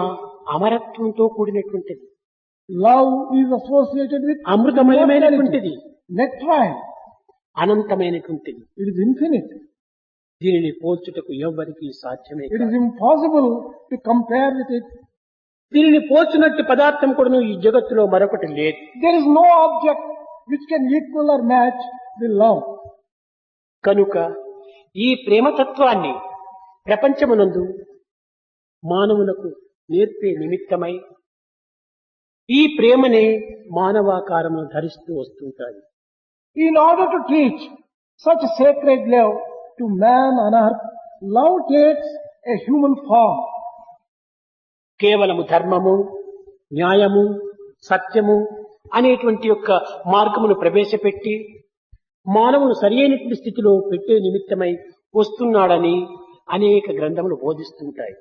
అమరత్వంతో కూడినటువంటిది. Love is associated with అమృతమయమైనటువంటిది, nectarine. అనంతమైనటువంటిది. It is infinite. దీనిని పోల్చుటకు ఎవ్వరికీ సాధ్యమే It is కాదు. impossible to compare with it. దీనిని పోల్చునట్టి పదార్థం కూడా ఈ జగత్తులో మరొకటి లేదు. There is no object which can equal or match the love. కనుక ఈ ప్రేమతత్వాన్ని ప్రపంచమునందు మానవులకు నేర్పే నిమిత్తమై ఈ ప్రేమనే మానవాకారమును ధరిస్తూ వస్తుంటారు. In order to teach such sacred love to man on earth, love takes a human form. కేవలము ధర్మము, న్యాయము, సత్యము అనేటువంటి యొక్క మార్గమును ప్రవేశపెట్టి మానవును సరియైనటువంటి స్థితిలో పెట్టే నిమిత్తమై వస్తున్నాడని అనేక గ్రంథములు బోధిస్తుంటాయి.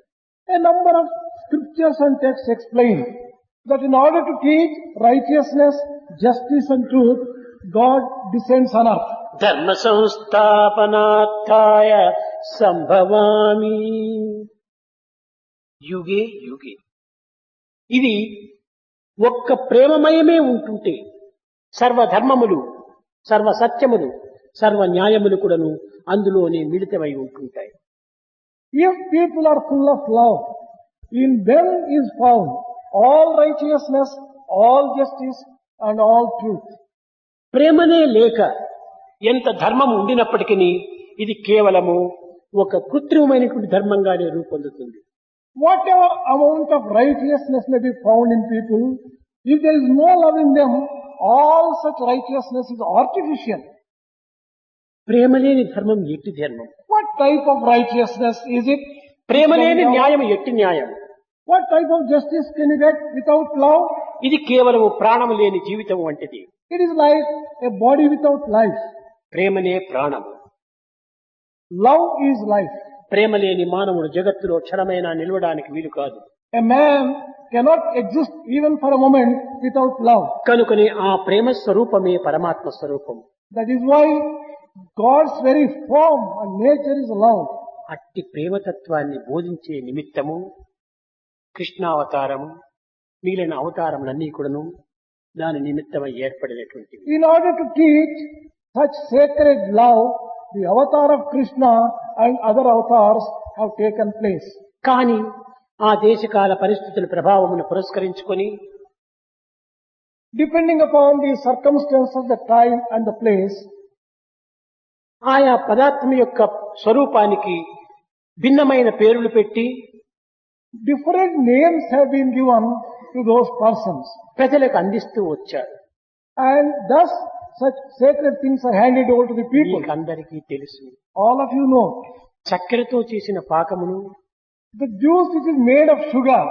A number of scriptures and texts explain that in order to teach righteousness, justice and truth, God descends on earth. ధర్మ సంస్థాపనార్థాయ సంభవామి యుగే యుగే. ఇది ఒక్క ప్రేమమయమే ఉంటుంటే సర్వధర్మములు, సర్వ సత్యములు, సర్వ న్యాయములు కూడాను అందులోనే మిళితమై ఉంటుంటాయి. If people are full of love, in them is found all righteousness, all justice and all truth. ప్రేమనే లేక ఎంత ధర్మం ఉండినప్పటికీ ఇది కేవలము ఒక కృత్రిమమైనటువంటి ధర్మంగానే రూపొందుతుంది. Whatever amount of righteousness may be found in people, if there is no love in them, all such righteousness is artificial. ప్రేమ లేని ధర్మం ఎట్టి ధర్మం? What type of righteousness is it? ప్రేమ లేని న్యాయం ఎట్టి న్యాయం? What type of justice can you get without love? ఇది కేవలము ప్రాణము లేని జీవితం వంటిది. It is like a body without life. ప్రేమనే ప్రాణము. Love is life. ప్రేమ లేని మానవుడు జగత్తులో క్షణమైనా నిలవడానికి వీలు కాదు. A man cannot exist even for a moment without love. కనుకనే ఆ ప్రేమ స్వరూపమే పరమాత్మ స్వరూపం. That is why God's very form and nature is love. అట్టి ప్రేమతత్వాన్ని బోధించే నిమిత్తము కృష్ణావతారము, మిగిలిన అవతారములన్నీ కూడాను దాని నిమిత్తమై ఏర్పడినటువంటివి. In order to teach such sacred love, the avatar of Krishna and other avatars have taken place. కానీ ఆ దేశకాల పరిస్థితుల ప్రభావమును పురస్కరించుకొని Depending upon the circumstances of the time and the place, ఆయా పదార్థం యొక్క స్వరూపానికి భిన్నమైన పేర్లు పెట్టి different names have been given to those persons. ప్రజలకు అందిస్తూ వచ్చారు. And thus such sacred things are handed over to the people. మీకందరికీ తెలుసు, All of you know, చక్కెరతో చేసిన పాకమును the juice which is made of sugar,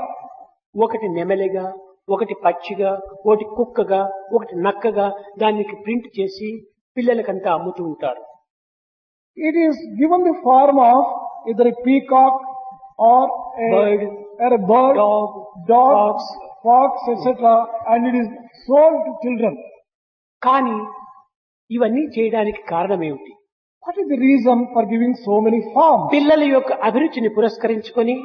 ఒకటి నెమలిగా, ఒకటి పక్షిగా, ఒకటి కుక్కగా, ఒకటి నక్కగా దానికి ప్రింట్ చేసి పిల్లలకంతా అమ్ముతూ ఉంటారు. it is given the form of either a peacock or Bird, or a bird, dog, dog, fox. fox, etc. and it is sold to children. కానీ ఇవన్నీ చేయడానికి కారణం ఏమిటి? What is the reason for giving so many forms? పిల్లల యొక్క అభిరుచిని పురస్కరించుకొని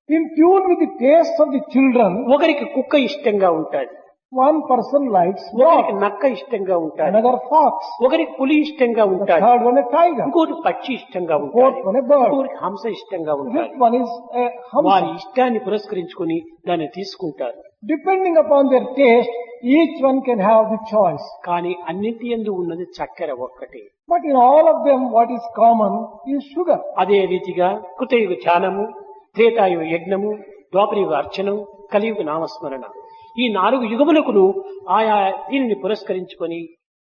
In tune with the tastes of the children, ఒకరికి కుక్క ఇష్టంగా ఉంటాది, one person likes ఒకరికి dog, నక్క ఇష్టంగా ఉంటాది, another fox, ఒకరికి పులి ఇష్టంగా the ఉంటాది, third one a tiger, ఇంకోటి పక్షి ఇష్టంగా fourth ఉంటాది, one a bird, ఇంకొకరికి హంస ఇష్టంగా fifth ఉంటాది. one is a వారి humsa. ఇష్టాన్ని పురస్కరించుకొని దాన్ని తీసుకుంటారు. Depending upon their taste, each one can have the choice. కానీ అన్నింటి యందు ఉన్నది చక్కెర ఒక్కటే. But in all of them, what is common is sugar. అదే రీతిగా కృతయుగ ధ్యానము, త్రేతాయుగ యజ్ఞము, ద్వాపరయుగ అర్చనం, కలియుగ నామస్మరణ, ఈ 4 యుగములకును ఆయా దీనిని పురస్కరించుకొని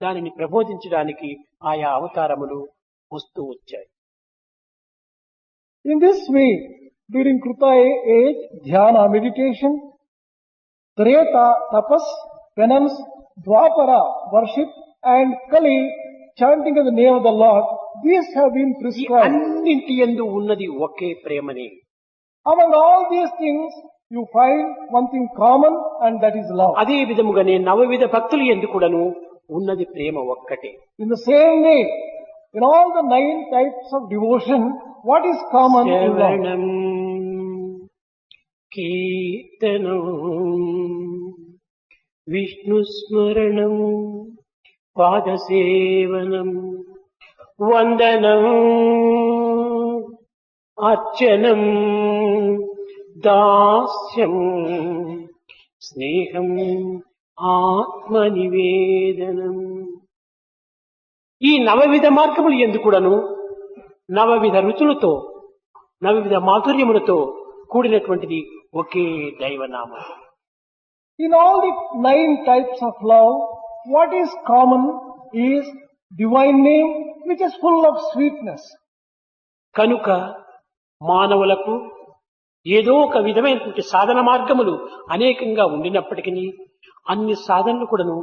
దానిని ప్రబోధించడానికి ఆయా అవతారములు వస్తూ వచ్చాయి. In this way, during Krutaya age, dhyana, meditation, Treta, tapas, penance, Dwapara, worship, and Kali, chanting of the name of the Lord, these have been ఈ prescribed. అన్నింటి యందు ఉన్నది ఒకే ప్రేమనే. Among all these things, you find one thing common, and that is love. అదే విధముగానే నవవిధ భక్తులు యందు కూడాను ఉన్నది ప్రేమ ఒక్కటే. In the same way, in all the 9 types of devotion, what is common is love. శ్రవణం, కీర్తనం, విష్ణుస్మరణం, పాదసేవనం, వందనం, అర్చనం, దాస్యం, స్నేహం, ఆత్మ నివేదనం. ఈ నవవిధ మార్గములు ఎందుకుడను నవవిధ రుచులతో నవవిధ మాధుర్యములతో కూడినటువంటిది ఒకే దైవనామం. In all the 9 types of love, what is common is divine name which is full of sweetness. కనుక మానవులకు ఏదో ఒక విధమైనటువంటి సాధన మార్గములు అనేకంగా ఉండినప్పటికీ అన్ని సాధనలు కూడాను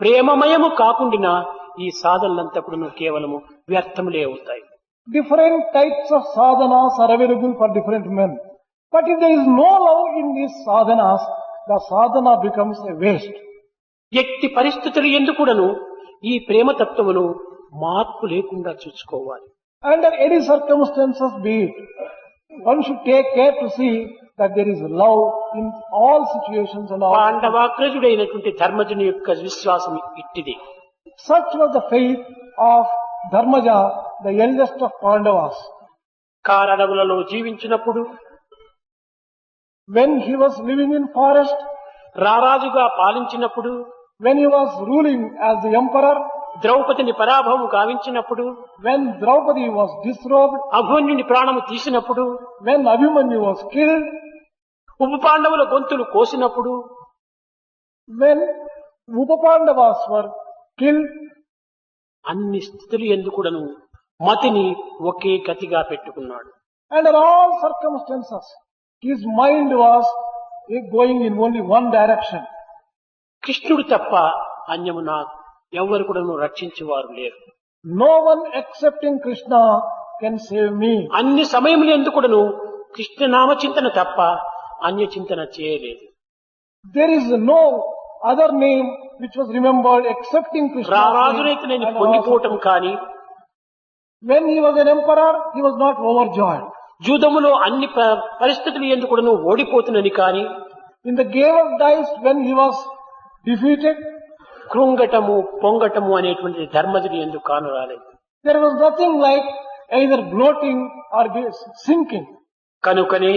ప్రేమమయము కాకుండా ఈ సాధనలంతా కూడాను కేవలము వ్యర్థములే అవుతాయి. Different types of sadhanas are available for different men. But if there is no love in these sadhanas, the sadhana becomes a waste. ఎట్టి పరిస్థితులు ఎందుకుడను ఈ ప్రేమతత్వమును మార్పు లేకుండా చూసుకోవాలి. Under any circumstances be it, one should take care to see that there is love in all situations and all. పాండవాగ్రజుడైనటువంటి ధర్మజుని యొక్క విశ్వాసం ఇట్టిది. Such was the faith of Dharmaja, the eldest of Pandavas. కారణములలో జీవించినప్పుడు When he was living in forest, రారాజుగా పాలించినప్పుడు when he was ruling as the emperor, ద్రౌపదిని పరాభవం గావించినప్పుడు when Draupadi was disrobed, అభిమన్యుని ప్రాణము తీసినప్పుడు when Abhimanyu was killed, ఉప పాండవుల గొంతులు కోసినప్పుడు when Upapandavas were killed, అన్ని స్థితులు ఎందుకుడను మతిని ఒకే గతిగా పెట్టుకున్నాడు. under all circumstances, his mind was going in only one direction. కృష్ణుడు తప్ప అన్యమున ఎవరు కూడాను రక్షించేవారు లేరు. No one excepting Krishna can save me. అన్ని సమయములు ఎందుకుడను కృష్ణనామ చింతన తప్ప అన్య చింతన చేయలేదు. There is no other name which was remembered excepting Krishna. రారాజునైతే నేను పొంగిపోవటం కానీ when he was an emperor, he was not overjoyed. జూదములో అన్ని పరిస్థితులు ఎందుకుడను ఓడిపోతున్నని కానీ In the game of dice, when he was defeated, కృంగటము పొంగటము అనేటువంటి ధర్మజుడు ఎందుకు కానరాలేదు. there was nothing like either gloating or sinking. కనుకనే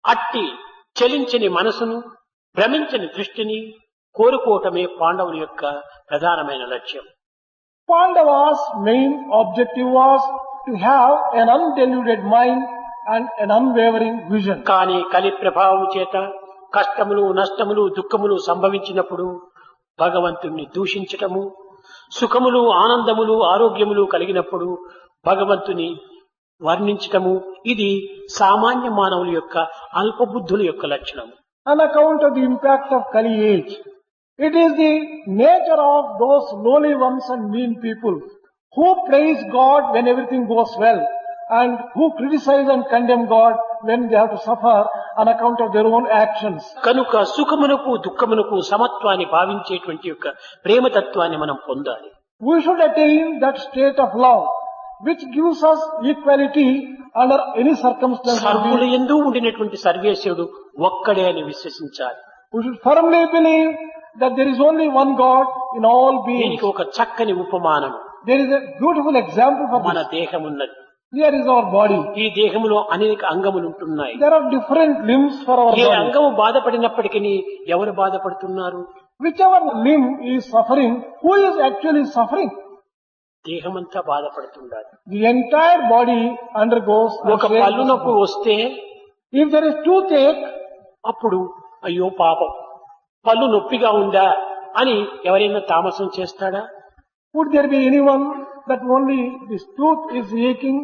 అట్టి చలించని మనసును భ్రమించని దృష్టిని కోరుకోవటమే పాండవుల యొక్క ప్రధానమైన లక్ష్యం. Pandava's main objective was to have an undiluted mind and an unwavering vision. కానీ కలి ప్రభావం చేత కష్టములు నష్టములు దుఃఖములు సంభవించినప్పుడు భగవంతుణ్ణి దూషించటము, సుఖములు ఆనందములు ఆరోగ్యములు కలిగినప్పుడు భగవంతుని వర్ణించటము, ఇది సామాన్య మానవుల యొక్క అల్పబుద్ధుల యొక్క లక్షణం. On account of the impact of Kali age, it is the nature of those lowly ones and mean people who praise God when everything goes well and who criticize and condemn God when they have to suffer on account of their own actions. కనుక సుఖమునకు దుఃఖమునకు సమత్వాన్ని భావించేటువంటి యొక్క ప్రేమతత్వాన్ని మనం పొందాలి. We should attain that state of love which gives us equality under any circumstance. సర్వుల యందు ఉండినటువంటి సర్వేశ్వరుడు ఒక్కడే అని విశ్వసించాలి. We should firmly believe that there is only one God in all beings. దీనికి ఒక చక్కని ఉపమానం There is a beautiful example for మన this. దేహం ఉన్నది. Here is our body. ఈ దేహములో అనేక అంగములు ఉంటున్నాయి. There are different limbs for our A body. అంగము బాధపడినప్పటికీ ఎవరు బాధపడుతున్నారు? Whichever limb is suffering, who is actually suffering? దేహమంతా బాధపడుతుండాలి. The entire body undergoes. ఒక పళ్ళు నొప్పి వస్తే If there is toothache, అప్పుడు అయ్యో పాపం పళ్ళు నొప్పిగా ఉందా అని ఎవరైనా తామసం చేస్తాడా? would there be anyone that only this tooth is aching?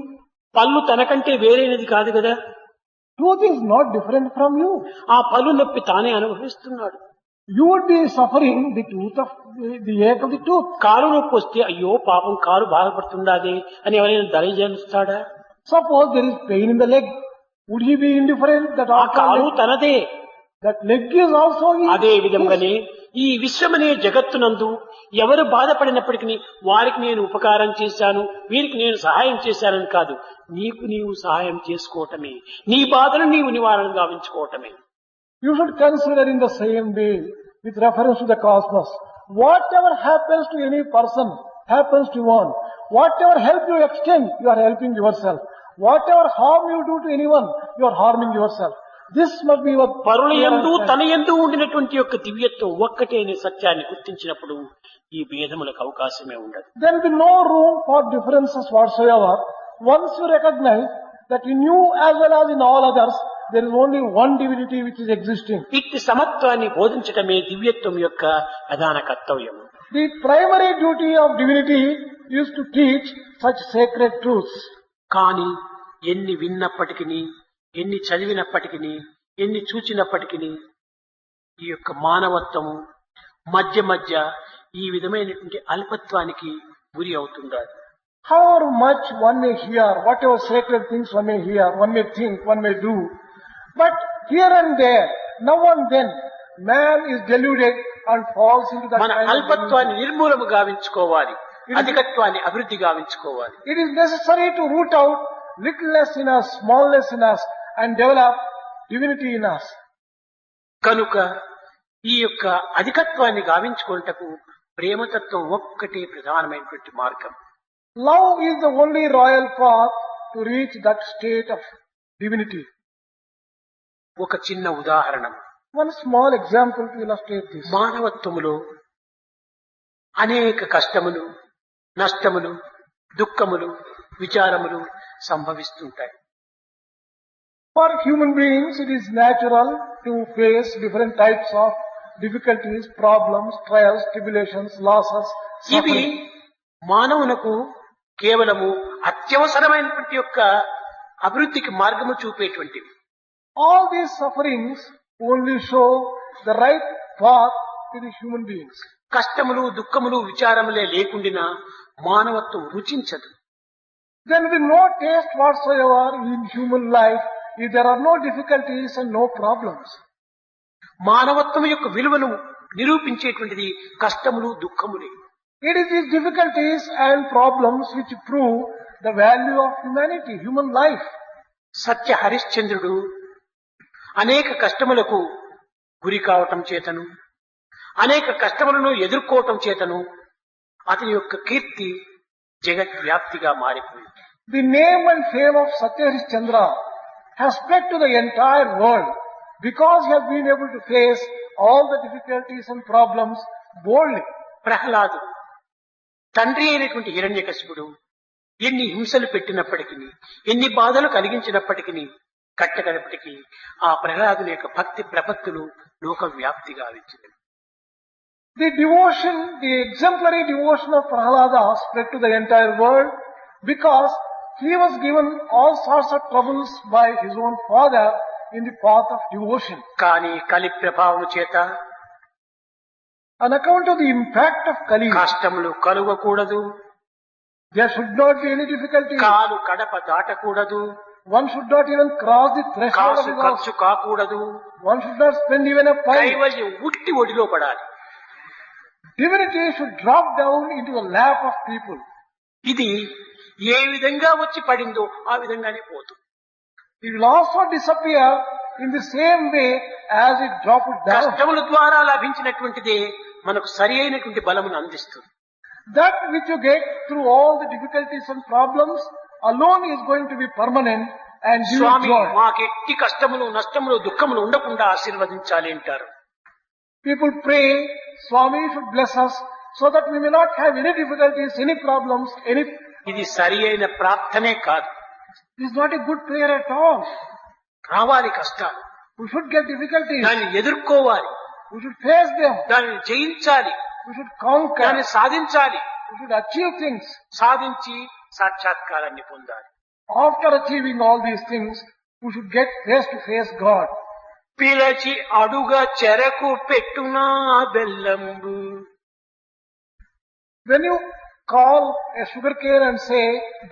పళ్ళు తనకంటే వేరేది కాదు కదా. Tooth is not different from you. ఆ పళ్ళు నొప్పి తానే అనుభవిస్తున్నాడు. You would be suffering the tooth of the ache of the tooth. కాలు నొప్పి వస్తే అయ్యో పాపం కాలు బాధపడుతుండాది అని ఎవరైనా దయచేస్తాడా? Suppose there is pain in the leg. Would he be indifferent that ఆ after కాలు leg, తనదే. that leg is also his? అదే విధంగానే ఈ విశ్వమనే జగత్తునందు ఎవరు బాధపడినప్పటికీ వారికి నేను ఉపకారం చేశాను, వీరికి నేను సహాయం చేశానని కాదు, నీకు నీవు సహాయం చేసుకోవటమే, నీ బాధను నీవు నివారణ గావించుకోవటమే. You should consider in the same way with reference to the cosmos. Whatever happens to any person happens to one. Whatever help you extend, you are helping yourself. Whatever harm you do to anyone, you are harming yourself. This must be your పరుల యందు clear understanding. తన యందు ఉండినటువంటి యొక్క దివ్యత్వం ఒక్కటే అనే సత్యాన్ని గుర్తించినప్పుడు ఈ భేదములకు అవకాశమే ఉండదు. There will be no room for differences whatsoever. Once you recognize that in you as well as in all others, there is only one divinity which is existing. ఇట్టి సమత్వాన్ని బోధించటమే దివ్యత్వం యొక్క ప్రధాన కర్తవ్యం. The primary duty of divinity is to teach such sacred truths. కానీ ఎన్ని విన్నప్పటికీ, ఎన్ని చదివినప్పటికీ, ఎన్ని చూచినప్పటికీ ఈ యొక్క మానవత్వము మధ్య మధ్య ఈ విధమైనటువంటి అల్పత్వానికి గురి అవుతుండాలి. However much one may hear, whatever sacred things one may hear, one may think, one may do, but here and there, now and then, man is deluded and falls into that మన kind of అల్పత్వాన్ని నిర్మూలము గావించుకోవాలి, అధికత్వాన్ని అభివృద్ధి గావించుకోవాలి. It is necessary to root out littleness in us, smallness in us, and develop divinity in us. కనుక ఈ యొక్క అధికత్వాన్ని గావించుకుంటకు ప్రేమతత్వం ఒక్కటే ప్రధానమైనటువంటి మార్గం. Love is the only royal path to reach that state of divinity. ఒక చిన్న ఉదాహరణ, One small example to illustrate this. మానవత్వములో అనేక కష్టములు, నష్టములు, దుఃఖములు, విచారములు సంభవిస్తుంటాయి. For human beings, it is natural to face different types of difficulties, problems, trials, tribulations, losses, ఇవి suffering. మానవునకు కేవలము అత్యవసరమైనటువంటి యొక్క అభివృద్ధికి మార్గము చూపేటువంటివి. All these sufferings only show the right path to the human beings. కష్టములు, దుఃఖములు, విచారములే లేకుండినా మానవత్వం రుచించదు. There will be no taste whatsoever in human life if there are no difficulties and no problems. మానవత్వం యొక్క విలువను నిరూపించేటువంటిది కష్టములు, దుఃఖములే. It is these difficulties and problems which prove the value of humanity, human life. సత్య హరిశ్చంద్రుడు అనేక కష్టములకు గురి కావటం చేతను, అనేక కష్టములను ఎదుర్కోవటం చేతను అతని యొక్క కీర్తి జగద్వ్యాప్తిగా మారిపోయింది. The name and fame of Satya Harishchandra has spread to the entire world because he has been able to face all the difficulties and problems boldly. ప్రహ్లాదుడు తండ్రి అయినటువంటి హిరణ్యకశిపుడు ఎన్ని హింసలు పెట్టినప్పటికీ, ఎన్ని బాధలు కలిగించినప్పటికీ, కట్టగడపటికి ఆ ప్రహ్లాదుని యొక్క భక్తి ప్రపత్తులు లోక వ్యాప్తిగా వచ్చింది. The devotion, the exemplary devotion of Prahlada spread to the entire world because he was given all sorts of troubles by his own father in the path of devotion. కానీ కలి ప్రభావం చేత On account of the impact of Kali, కష్టములు కలుగకూడదు, there should not be any difficulty. కాలు Kadapa దాటకూడదు, One should not even cross the threshold of Kasu his house. ఖర్చు కాకూడదు, One should not spend even a pint. కైవల్యం ఉట్టి ఒడిలో పడాలి. Divinity should drop down into the lap of people. ఇది ఏ విధంగా వచ్చి పడిందో ఆ విధంగానే పోతుంది. It will also disappear in the same way as it dropped down. కష్టముల ద్వారా లభించినటువంటిదే మనకు సరి అయినటువంటి బలమును అందిస్తుంది. That which you get through all the difficulties and problems alone is going to be permanent and give you Swamy joy. మాకెట్టి కష్టములు, నష్టములు, దుఃఖములు ఉండకుండా ఆశీర్వదించాలి అంటారు. People pray, Swami should bless us so that we may not have any difficulties, any problems, any... ఇది సరి అయిన ప్రార్థనే కాదు. This is not a good prayer at all. రావాలి కష్టాలు, We should get difficulties. దాన్ని ఎదుర్కోవాలి, We should face them. దాన్ని జయించాలి, We should conquer. దాన్ని సాధించాలి, We should achieve things. సాధించి సాక్షాత్కారాన్ని పొందాలి. After achieving all these things, we should get face to face God. పిలచి అడుగ చెరకు పెట్టునా బెల్లంబు. When you call a sugarcane and say,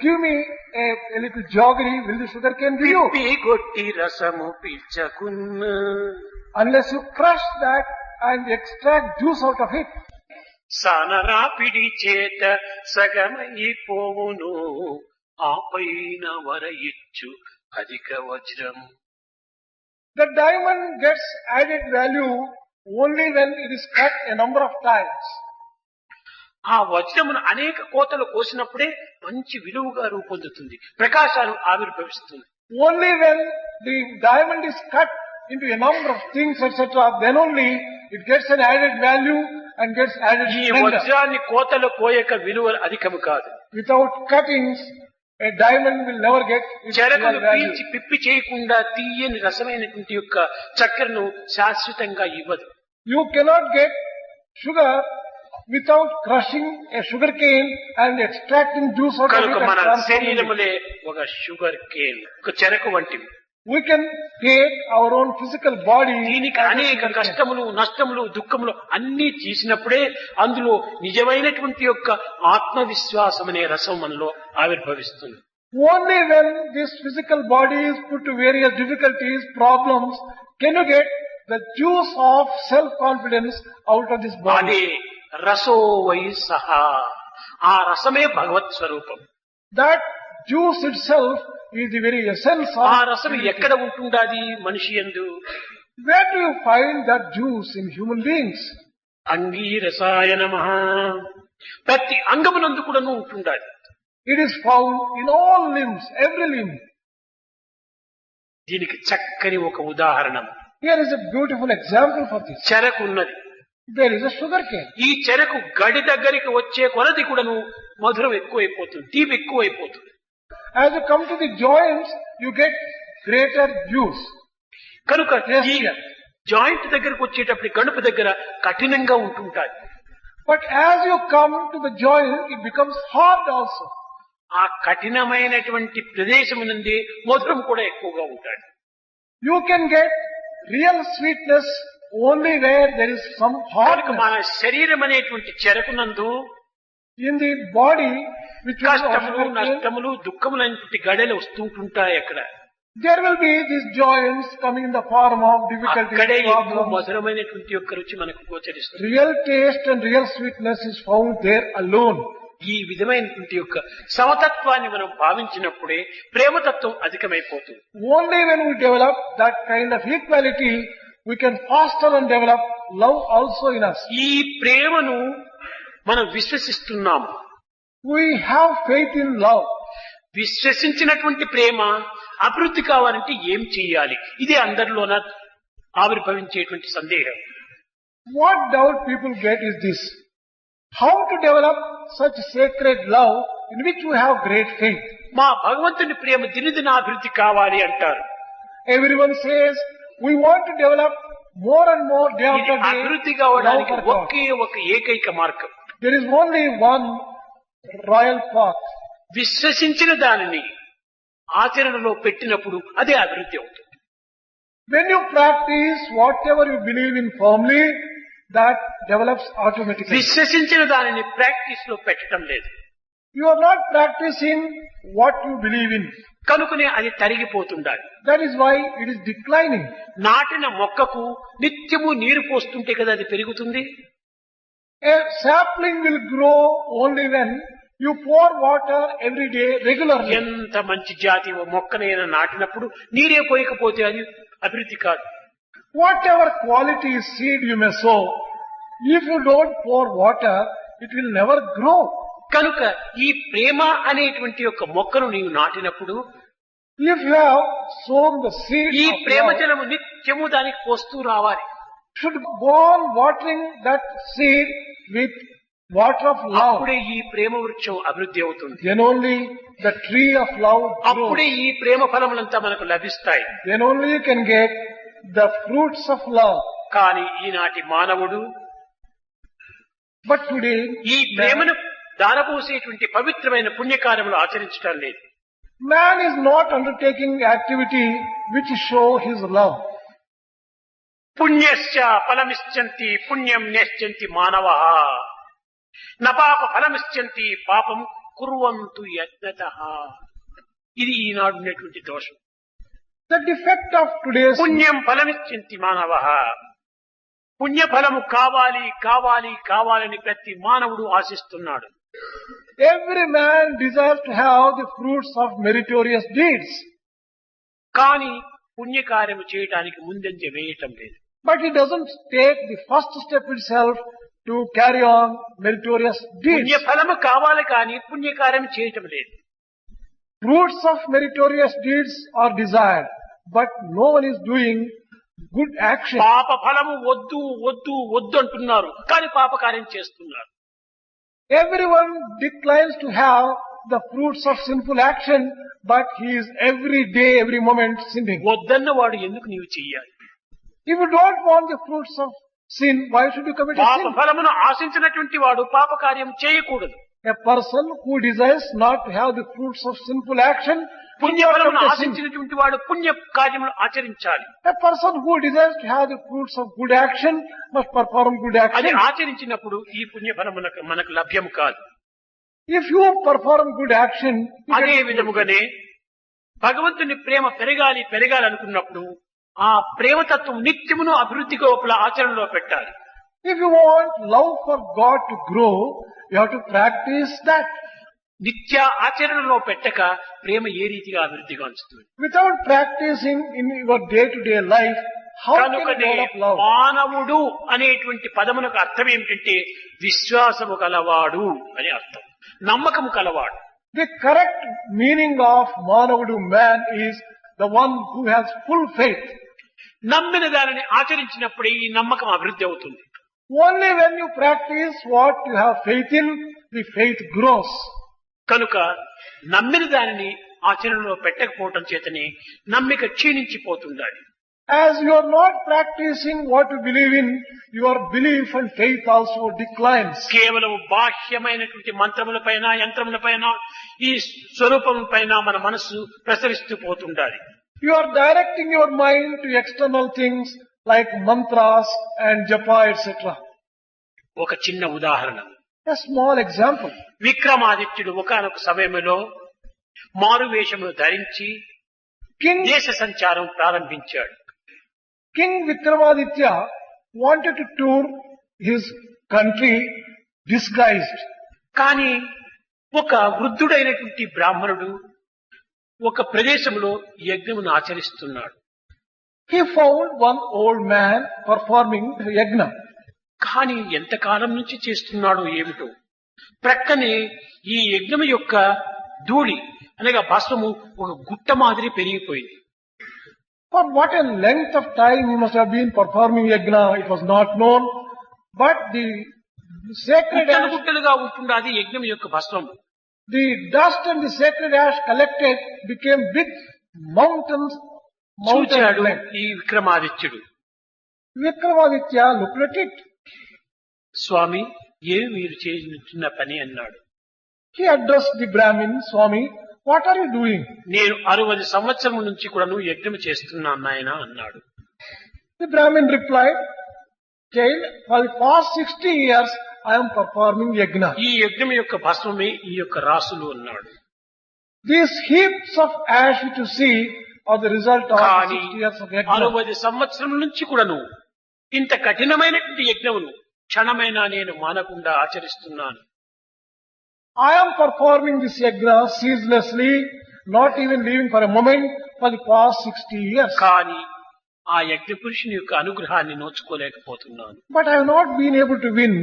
give me a little jaggery, will the sugarcane give you? పిప్పి కొట్టి రసము పిల్చకున్న. Unless you crush that and extract juice out of it. సనరాపిడి చేత సగమైపోవును, ఆపైన వర ఇచ్చు అధిక వజ్రము. The diamond gets added value only when it is cut a number of times. ఆ వజ్రమును అనేక కోతలు కోసినప్పుడే మంచి విలువగా రూపొందుతుంది, ప్రకాశాలు ఆవిర్భవిస్తుంది. Only when the diamond is cut into a number of things, etc., then only it gets an added value and gets added ఈ splendor. వజ్రాన్ని కోతలు కోయక విలువ అధికము కాదు. Without cuttings, a diamond will never get its చెరకును real value. పీల్చి పిప్పి చేయకుండా తీయని రసమైనటువంటి యొక్క చక్కెరను శాశ్వతంగా ఇవ్వదు. You cannot get sugar without crushing a sugar cane and extracting juice out of కనుక it and మన transforming it. శరీరములే ఒక షుగర్ కేన్, ఒక చెరకు వంటివి. We can take our own physical body. దీనికి as a అనేక sugar cane. కష్టములు, నష్టములు, దుఃఖములు అన్ని తీసినప్పుడే అందులో నిజమైనటువంటి యొక్క ఆత్మవిశ్వాసం అనే రసం మనలో ఆవిర్భవిస్తుంది. Only when this physical body is put to various difficulties, problems, can you get the juice of self-confidence out of this body. అదే రసో వై సహా, ఆ రసమే భగవత్ స్వరూపం. That juice itself is the very essence of. ఆ రసం ఎక్కడ ఉంటుండాది మనిషి యందు? Where do you find that juice in human beings? అంగీరసాయ నమః. ప్రతి అంగమునందు కూడాను ఉంటుండాది. It is found in all limbs, every limb. దీనికి చక్కని ఒక ఉదాహరణ. Here is a beautiful example for this. చెరకు ఉన్నది. There is a sugar cane. ఈ చెరకు గడి దగ్గరికి వచ్చే కొలది కూడాను మధురం ఎక్కువైపోతుంది, తీపి ఎక్కువైపోతుంది. As you come to the joints, you get greater juice. కనుక Yes, ఈ yes. జాయింట్ దగ్గరకు వచ్చేటప్పుడు గడుపు దగ్గర కఠినంగా ఉంటుంటాది. But as you come to the joint, it becomes hard also. ఆ కఠినమైనటువంటి ప్రదేశం నుండి మధురం కూడా ఎక్కువగా ఉంటాడు. You can get real sweetness only where there is some కనుక మన hardness. శరీరం అనేటువంటి చెరకునందు In the body, which is కష్టములు, also, నష్టములు, దుఃఖములు అనేటువంటి గడలు వస్తుంటుంటాయి. అక్కడ there will be these joints coming in the form of difficulties, అక్కడే ఎక్కువ problems. మధురమైనటువంటి యొక్క రుచి మనకు గోచరిస్తుంది. Real taste and real sweetness is found there alone. ఈ విధమైనటువంటి యొక్క సమతత్వాన్ని మనం భావించినప్పుడే ప్రేమతత్వం అధికమైపోతుంది. Only when we develop that kind of equality, we can foster and develop love also in us. ఈ ప్రేమను మనం విశ్వసిస్తున్నాము. We have faith in love. విశ్వసించినటువంటి ప్రేమ అభివృద్ధి కావాలంటే ఏం చేయాలి? ఇదే అందరిలోన ఆవిర్భవించేటువంటి సందేహం. What doubt people get is this: how to develop such sacred love in which we have great faith. మా భగవంతుని ప్రేమ దినదిన అభివృద్ధి కావాలి అంటారు. Everyone says we want to develop more and more day ఇది after day. అభివృద్ధి love కావడానికి for God. ఒకే ఒక ఏకైక మార్గం. There is only one royal path. విశ్వసించిన దానిని ఆచరణలో పెట్టినప్పుడు అదే అభివృద్ధి అవుతుంది. When you practice whatever you believe in firmly, that develops automatically. విశ్వసించిన దానిని ప్రాక్టీస్ లో పెట్టడం లేదు. You are not practicing what you believe in. కనుకనే అది తరిగిపోతుండాలి. That is why it is declining. నాటిన మొక్కకు నిత్యము నీరు పోస్తుంటే కదా అది పెరుగుతుంది. A sapling will grow only when you pour water every day regularly. ఎంత మంచి జాతి ఓ మొక్కనైనా నాటినప్పుడు నీరే పోయకపోతే అది అభివృద్ధి కాదు. Whatever quality seed you may sow, if you don't pour water, it will never grow. కనుక ఈ ప్రేమ అనేటువంటి యొక్క మొక్కను నీవు నాటినప్పుడు If you have sown the seed ఈ of ప్రేమ love, జలము నిత్యము దానికి పోస్తూ రావాలి. should go on watering that seed with water of love. అప్పుడే ఈ ప్రేమ వృక్షం అభివృద్ధి అవుతుంది. Then only the tree of love grows. అప్పుడే ఈ ప్రేమ ఫలములంతా మనకు లభిస్తాయి. Then only you can get the fruits of love. కానీ ఈనాటి మానవుడు But today, ఈ ప్రేమను దారపోసేటువంటి పవిత్రమైన పుణ్యకార్యములు ఆచరించడం లేదు. man is not undertaking activity which show his love. పుణ్యశ్చ ఫలమిశ్చంతి పుణ్యం నేశ్చంతి మానవః నపాప ఫలమిశ్చంతి పాపం కుర్వంతు యత్నతః. ఇది ఈనాడు ఉన్నటువంటి దోషం. The defect of today's పుణ్యం ఫలమిశ్చంతి మానవః. పుణ్యఫలము కావాలి కావాలి కావాలని ప్రతి మానవుడు ఆశిస్తున్నాడు. every man desires to have the fruits of meritorious deeds, కానీ పుణ్యకార్యము చేయటానికి ముందంజ వేయటం లేదు. but he doesn't take the first step itself to carry on meritorious deeds. పుణ్యఫలము కావాలి కానీ పుణ్యకార్యం చేయటం లేదు. Fruits of meritorious deeds are desired, but no one is doing good action. పాప ఫలము వద్దు వద్దు వద్దు అంటున్నారు, కానీ పాపకార్యం చేస్తున్నారు. Everyone declines to have the fruits of sinful action, but he is every day, every moment sinning. వద్దన్న వాడు ఎందుకు నీవు చెయ్యాలి? If you don't want the fruits of sin, why should you commit a పాప sin? ఫలమును ఆశించినటువంటి వాడు పాపకార్యం చేయకూడదు. A person who desires not to have the fruits of sinful action, పుణ్య should not ఫలమును commit a sin. ఆశించినటువంటి వాడు పుణ్య కార్యములు ఆచరించాలి. A person who desires to have the fruits of good action must perform good అది action. ఆచరించినప్పుడు ఈ పుణ్య ఫలమునకు మనకు లభ్యము కాదు. If you perform good action, you అదే get- విధముగానే భగవంతుని ప్రేమ పెరగాలి పెరగాలి అనుకున్నప్పుడు ఆ ప్రేమతత్వం నిత్యమును అభివృద్ధి లోపల ఆచరణలో పెట్టాలి. if you want love for God to grow, you have to practice that. నిత్య ఆచరణలో పెట్టక ప్రేమ ఏ రీతిగా అభివృద్ధి గాంచుతుంది? Without practicing in your day-to-day life, how can you కనుకనే develop love? మానవుడు అనేటువంటి పదమునకు అర్థం ఏమిటంటే విశ్వాసము కలవాడు అని అర్థం, నమ్మకము కలవాడు. The correct meaning of Manavudu man is the one who has full faith. నమ్మిన దానిని ఆచరించినప్పుడే ఈ నమ్మకం అభివృద్ధి అవుతుంది. Only when you practice what you have faith in, the faith grows. కనుక నమ్మిన దానిని ఆచరణలో పెట్టకపోవటం చేతనే నమ్మిక క్షీణించిపోతుండాలి. As you are not practicing what you believe in, your belief and faith also declines. కేవలం బాహ్యమైనటువంటి మంత్రములపైన యంత్రములపైన ఈ స్వరూపములపైన మన మనస్సు ప్రసరిస్తూ పోతుండాలి. You are directing your mind to external things like mantras and japa, etc. ఒక చిన్న ఉదాహరణ. A small example. విక్రమాదిత్యుడు ఒకానొక సమయంలో మారువేషమును ధరించి దేశ సంచారం ప్రారంభించాడు. King Vikramaditya wanted to tour his country disguised. కానీ ఒక వృద్ధుడైనటువంటి బ్రాహ్మణుడు ఒక ప్రదేశంలో యజ్ఞమును ఆచరిస్తున్నాడు. He found one old man performing yajna. కానీ ఎంతకాలం నుంచి చేస్తున్నాడో ఏమిటో, ప్రక్కనే ఈ యజ్ఞము యొక్క ధూళి అనగా భస్మము ఒక గుట్ట మాదిరి పెరిగిపోయింది. For what a length of time he must have been performing yajna, it was not known. But the sacred గుట్టలు ash, గుట్టలుగా ఉంటుండాది యజ్ఞం యొక్క భస్మము. the dust and the sacred ash collected became big mountains. చూచాడు Mountains. ఈ విక్రమాదిత్యుడు. Vikramaditya looked at it. స్వామి, ఏమి మీరు చేస్తున్న పని అన్నాడు. He addressed the Brahmin, Swami, what are you doing? నేను 60 సంవత్సరం నుంచి కూడా నువ్వు యజ్ఞం చేస్తున్నాను నాయన అన్నాడు. The Brahmin replied, child, for the past 60 years I am performing yajna. ఈ యజ్ఞం యొక్క భస్మమే ఈ యొక్క రాసులు అన్నాడు. These heaps of ash which you see are the result of కానీ 60 years of yajna. 60 సంవత్సరం నుంచి కూడాను ఇంత కఠినమైనటువంటి యజ్ఞమును క్షణమైనా నేను మానకుండా ఆచరిస్తున్నాను. I am performing this yajna ceaselessly, not even leaving for a moment for the past 60 years. కానీ ఆ యజ్ఞ పురుషుని యొక్క అనుగ్రహాన్ని నోచుకోలేకపోతున్నాను. But I have not been able to win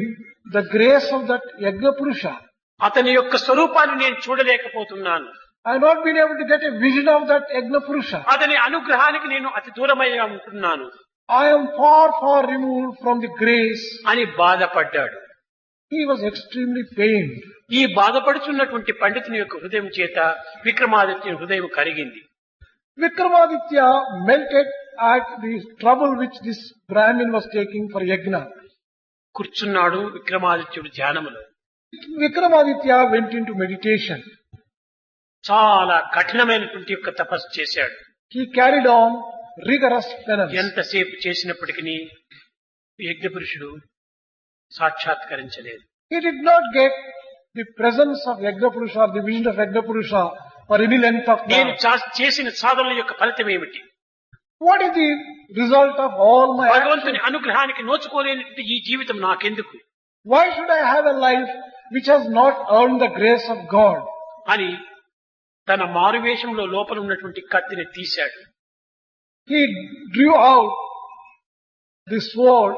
the grace of that yajna purusha. అతని యొక్క స్వరూపాన్ని నేను చూడలేకపోతున్నాను. I have not been able to get a vision of that yajna purusha. అతని అనుగ్రహానికి నేను అతి దూరమైగా ఉంటున్నాను I am far, far removed from the grace. అని బాధపడ్డాడు. He was extremely pained. ఈ బాధపడుతున్నటువంటి పండితుని యొక్క హృదయం చేత విక్రమాదిత్యుని హృదయం కరిగింది. Vikramaditya melted at the trouble which this Brahmin was taking for yajna. కూర్చున్నాడు విక్రమాదిత్యుడు ధ్యానములో. Vikramaditya went into meditation. చాలా కఠినమైనటువంటి యొక్క తపస్సు చేశాడు. He carried on rigorous penance. ఎంతసేపు చేసినప్పటికీ యజ్ఞ పురుషుడు సాక్షాత్కరించలేదు. He did not get the presence of Yajna Purusha or the vision of Yajna Purusha for any length of నేను time. చేసిన సాధనల యొక్క ఫలితం ఏమిటి? What is the result of all my భగవంతుని actions? అనుగ్రహానికి నోచుకోలేనటువంటి ఈ జీవితం నాకెందుకు Why should I have a life which has not earned the grace of God? అని తన మారువేషంలో లోపల ఉన్నటువంటి కత్తిని తీశాడు. He drew out the sword.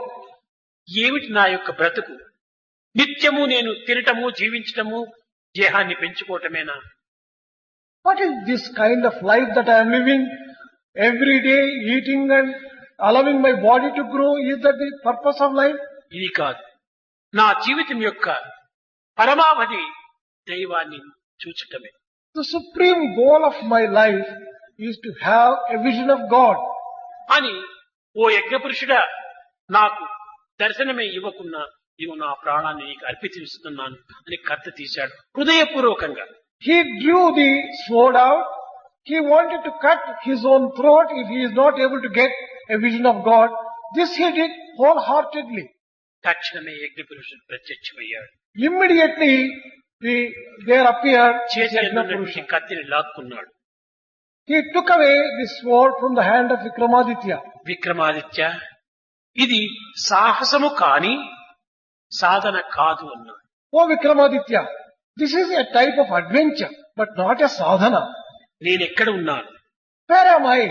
ఏమిటి నా యొక్క బ్రతుకు? నిత్యము నేను తినటము, జీవించటము, దేహాన్ని పెంచుకోవటమేనా? What is this kind of life that I am living? Every day eating and allowing my body to grow, is that the purpose of life? ఇది కాదు. నా జీవితం యొక్క పరమావధి దైవాన్ని చూచటమే. The supreme goal of my life is to have a vision of God. అని ఓ యజ్ఞపురుషుడా, నాకు దర్శనమే ఇవ్వకున్నా ఇవి నా ప్రాణాన్ని నీకు అర్పిస్తున్నాను అని కత్తి తీశాడు హృదయపూర్వకంగా. He drew the sword out. He wanted to cut his own throat if he is not able to get a vision of God. This he did wholeheartedly. తక్షణమే యజ్ఞపురుషుడు ప్రత్యక్షమయ్యాడు. Immediately there appeared చేతికి కత్తిని లాక్కున్నాడు. He took away the sword from the hand of Vikramaditya. Vikramaditya, ఇది సాహసము కాని సాధన కాదు అన్నాడు. Oh Vikramaditya, this is a type of adventure, but not a sadhana. నేనెక్కడ ఉన్నాను? Where am I?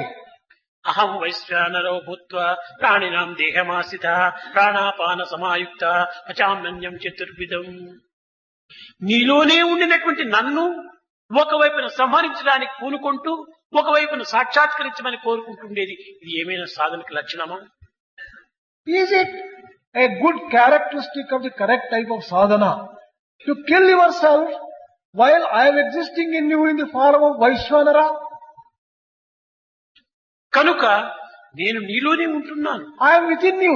అహం వైశ్వానరో భూత్వా ప్రాణినాం దేహమాసితః ప్రాణాపాన సమాయుక్త పచామ్యన్యం చతుర్విధం. నీలోనే ఉండినటువంటి నన్ను ఒకవైపున సంహరించడానికి పూనుకుంటూ ఒకవైపున సాక్షాత్కరించమని కోరుకుంటుండేది ఇది ఏమైనా సాధనకి లక్షణమా? Is it a good characteristic of the correct type of sadhana to kill yourself while I am existing in you in the form of Vaishwanara? కనుక నేను నీలోనే ఉంటున్నాను. I am within you.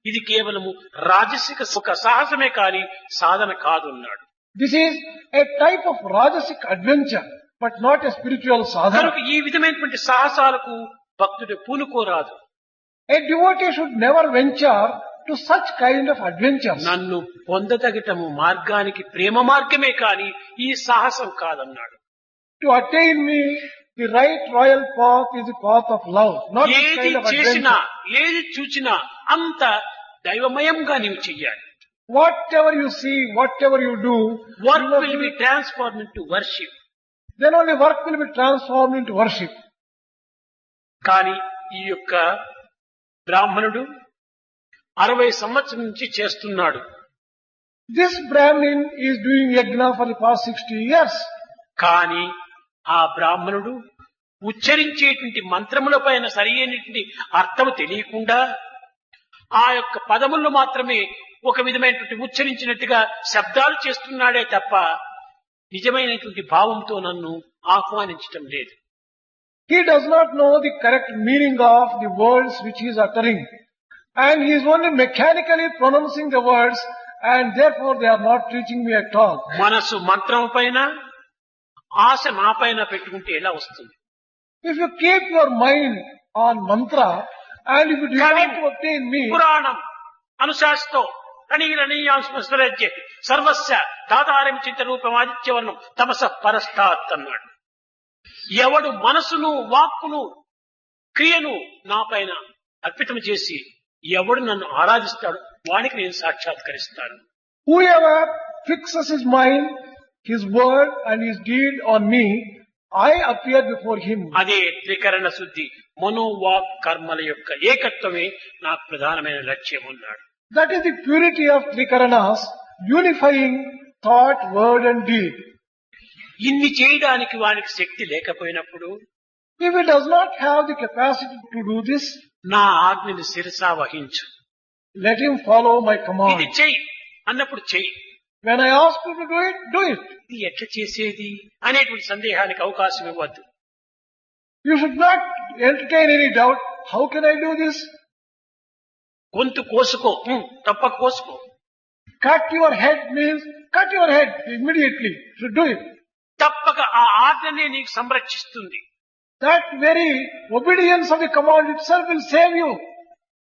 ఇది కేవలము రాజసిక సుఖ సాహసమే కాని సాధన కాదు అన్నాడు. This is a type of rajasic adventure, but not a spiritual sadhana. కనుక ఈ విధమైనటువంటి సాహసాలకు భక్తుడు పూనుకోరాదు. A devotee should never venture to such kind of adventures. నన్ను పొందతగటము మార్గానికి ప్రేమ మార్గమే కాని ఈ సాహసం కాదన్నాడు. To attain me, the right royal path is the path of love, not this ఏది kind of చేసినా adventure. ఏది చూచినా అంత దైవమయంగా నీవు చెయ్యాలి. Whatever you see, whatever you do, work you must will be be- transform into worship. then only work will be transformed into worship. కానీ ఈ యొక్క బ్రాహ్మణుడు 60 సంవత్సరం నుంచి చేస్తున్నాడు. This Brahmin is doing yajna for the past 60 years. కానీ ఆ బ్రాహ్మణుడు ఉచ్చరించేటువంటి మంత్రముల పైన సరైనటువంటి అర్థము తెలియకుండా ఆ యొక్క పదములను మాత్రమే ఒక విధమైనటువంటి ఉచ్చరించినట్టుగా శబ్దాలు చేస్తున్నాడే తప్ప నిజమైనటువంటి భావంతో నన్ను ఆహ్వానించటం లేదు. He does not know the correct meaning of the words which he is uttering. And he is only mechanically pronouncing the words, and therefore they are not reaching me at all. మనసు మంత్రం పైన ఆశ నా పైన పెట్టుకుంటే ఎలా వస్తుంది? If you keep your mind on mantra, and if you desire to obtain me, పురాణం అనుశాస్తో రణీరణీయాంస్మస్వరజ్య సర్వస్య దాతారం చింత రూపం ఆదిత్యవర్ణం తమస పరస్తాత్ అన్నాడు. ఎవడు మనసును వాక్కును క్రియను నా పైన అర్పితం చేసి ఎవడు నన్ను ఆరాధిస్తాడు వానికి నేను సాక్షాత్కరిస్తాను. whoever fixes his mind, his word and his deed on me, I appear before him. అదే త్రికరణ శుద్ధి మనోవాక్ కర్మల యొక్క ఏకత్వమే నాకు ప్రధానమైన లక్ష్యం అన్నాడు. That is the purity of Trikaranas, unifying thought, word and deed. ఇన్ని చేయడానికి వానికి శక్తి లేకపోయినప్పుడు If he does not have the capacity to do this, నా ఆజ్ఞని శిరసా వహించు. let him follow my ఇది command. చెయ్యి అన్నప్పుడు చెయ్యి. When I ask you to do it, do it. ఇది ఎట్లా చేసేది అనేటువంటి సందేహానికి అవకాశం ఇవ్వద్దు. You should not entertain any doubt. How can I do this? గొంతు కోసుకో, తప్ప కోసుకో. Cut your head means cut your head immediately. You should do it. తప్పక ఆ ఆజ్ఞనే నీకు సంరక్షిస్తుంది. That very obedience of the command itself will save you.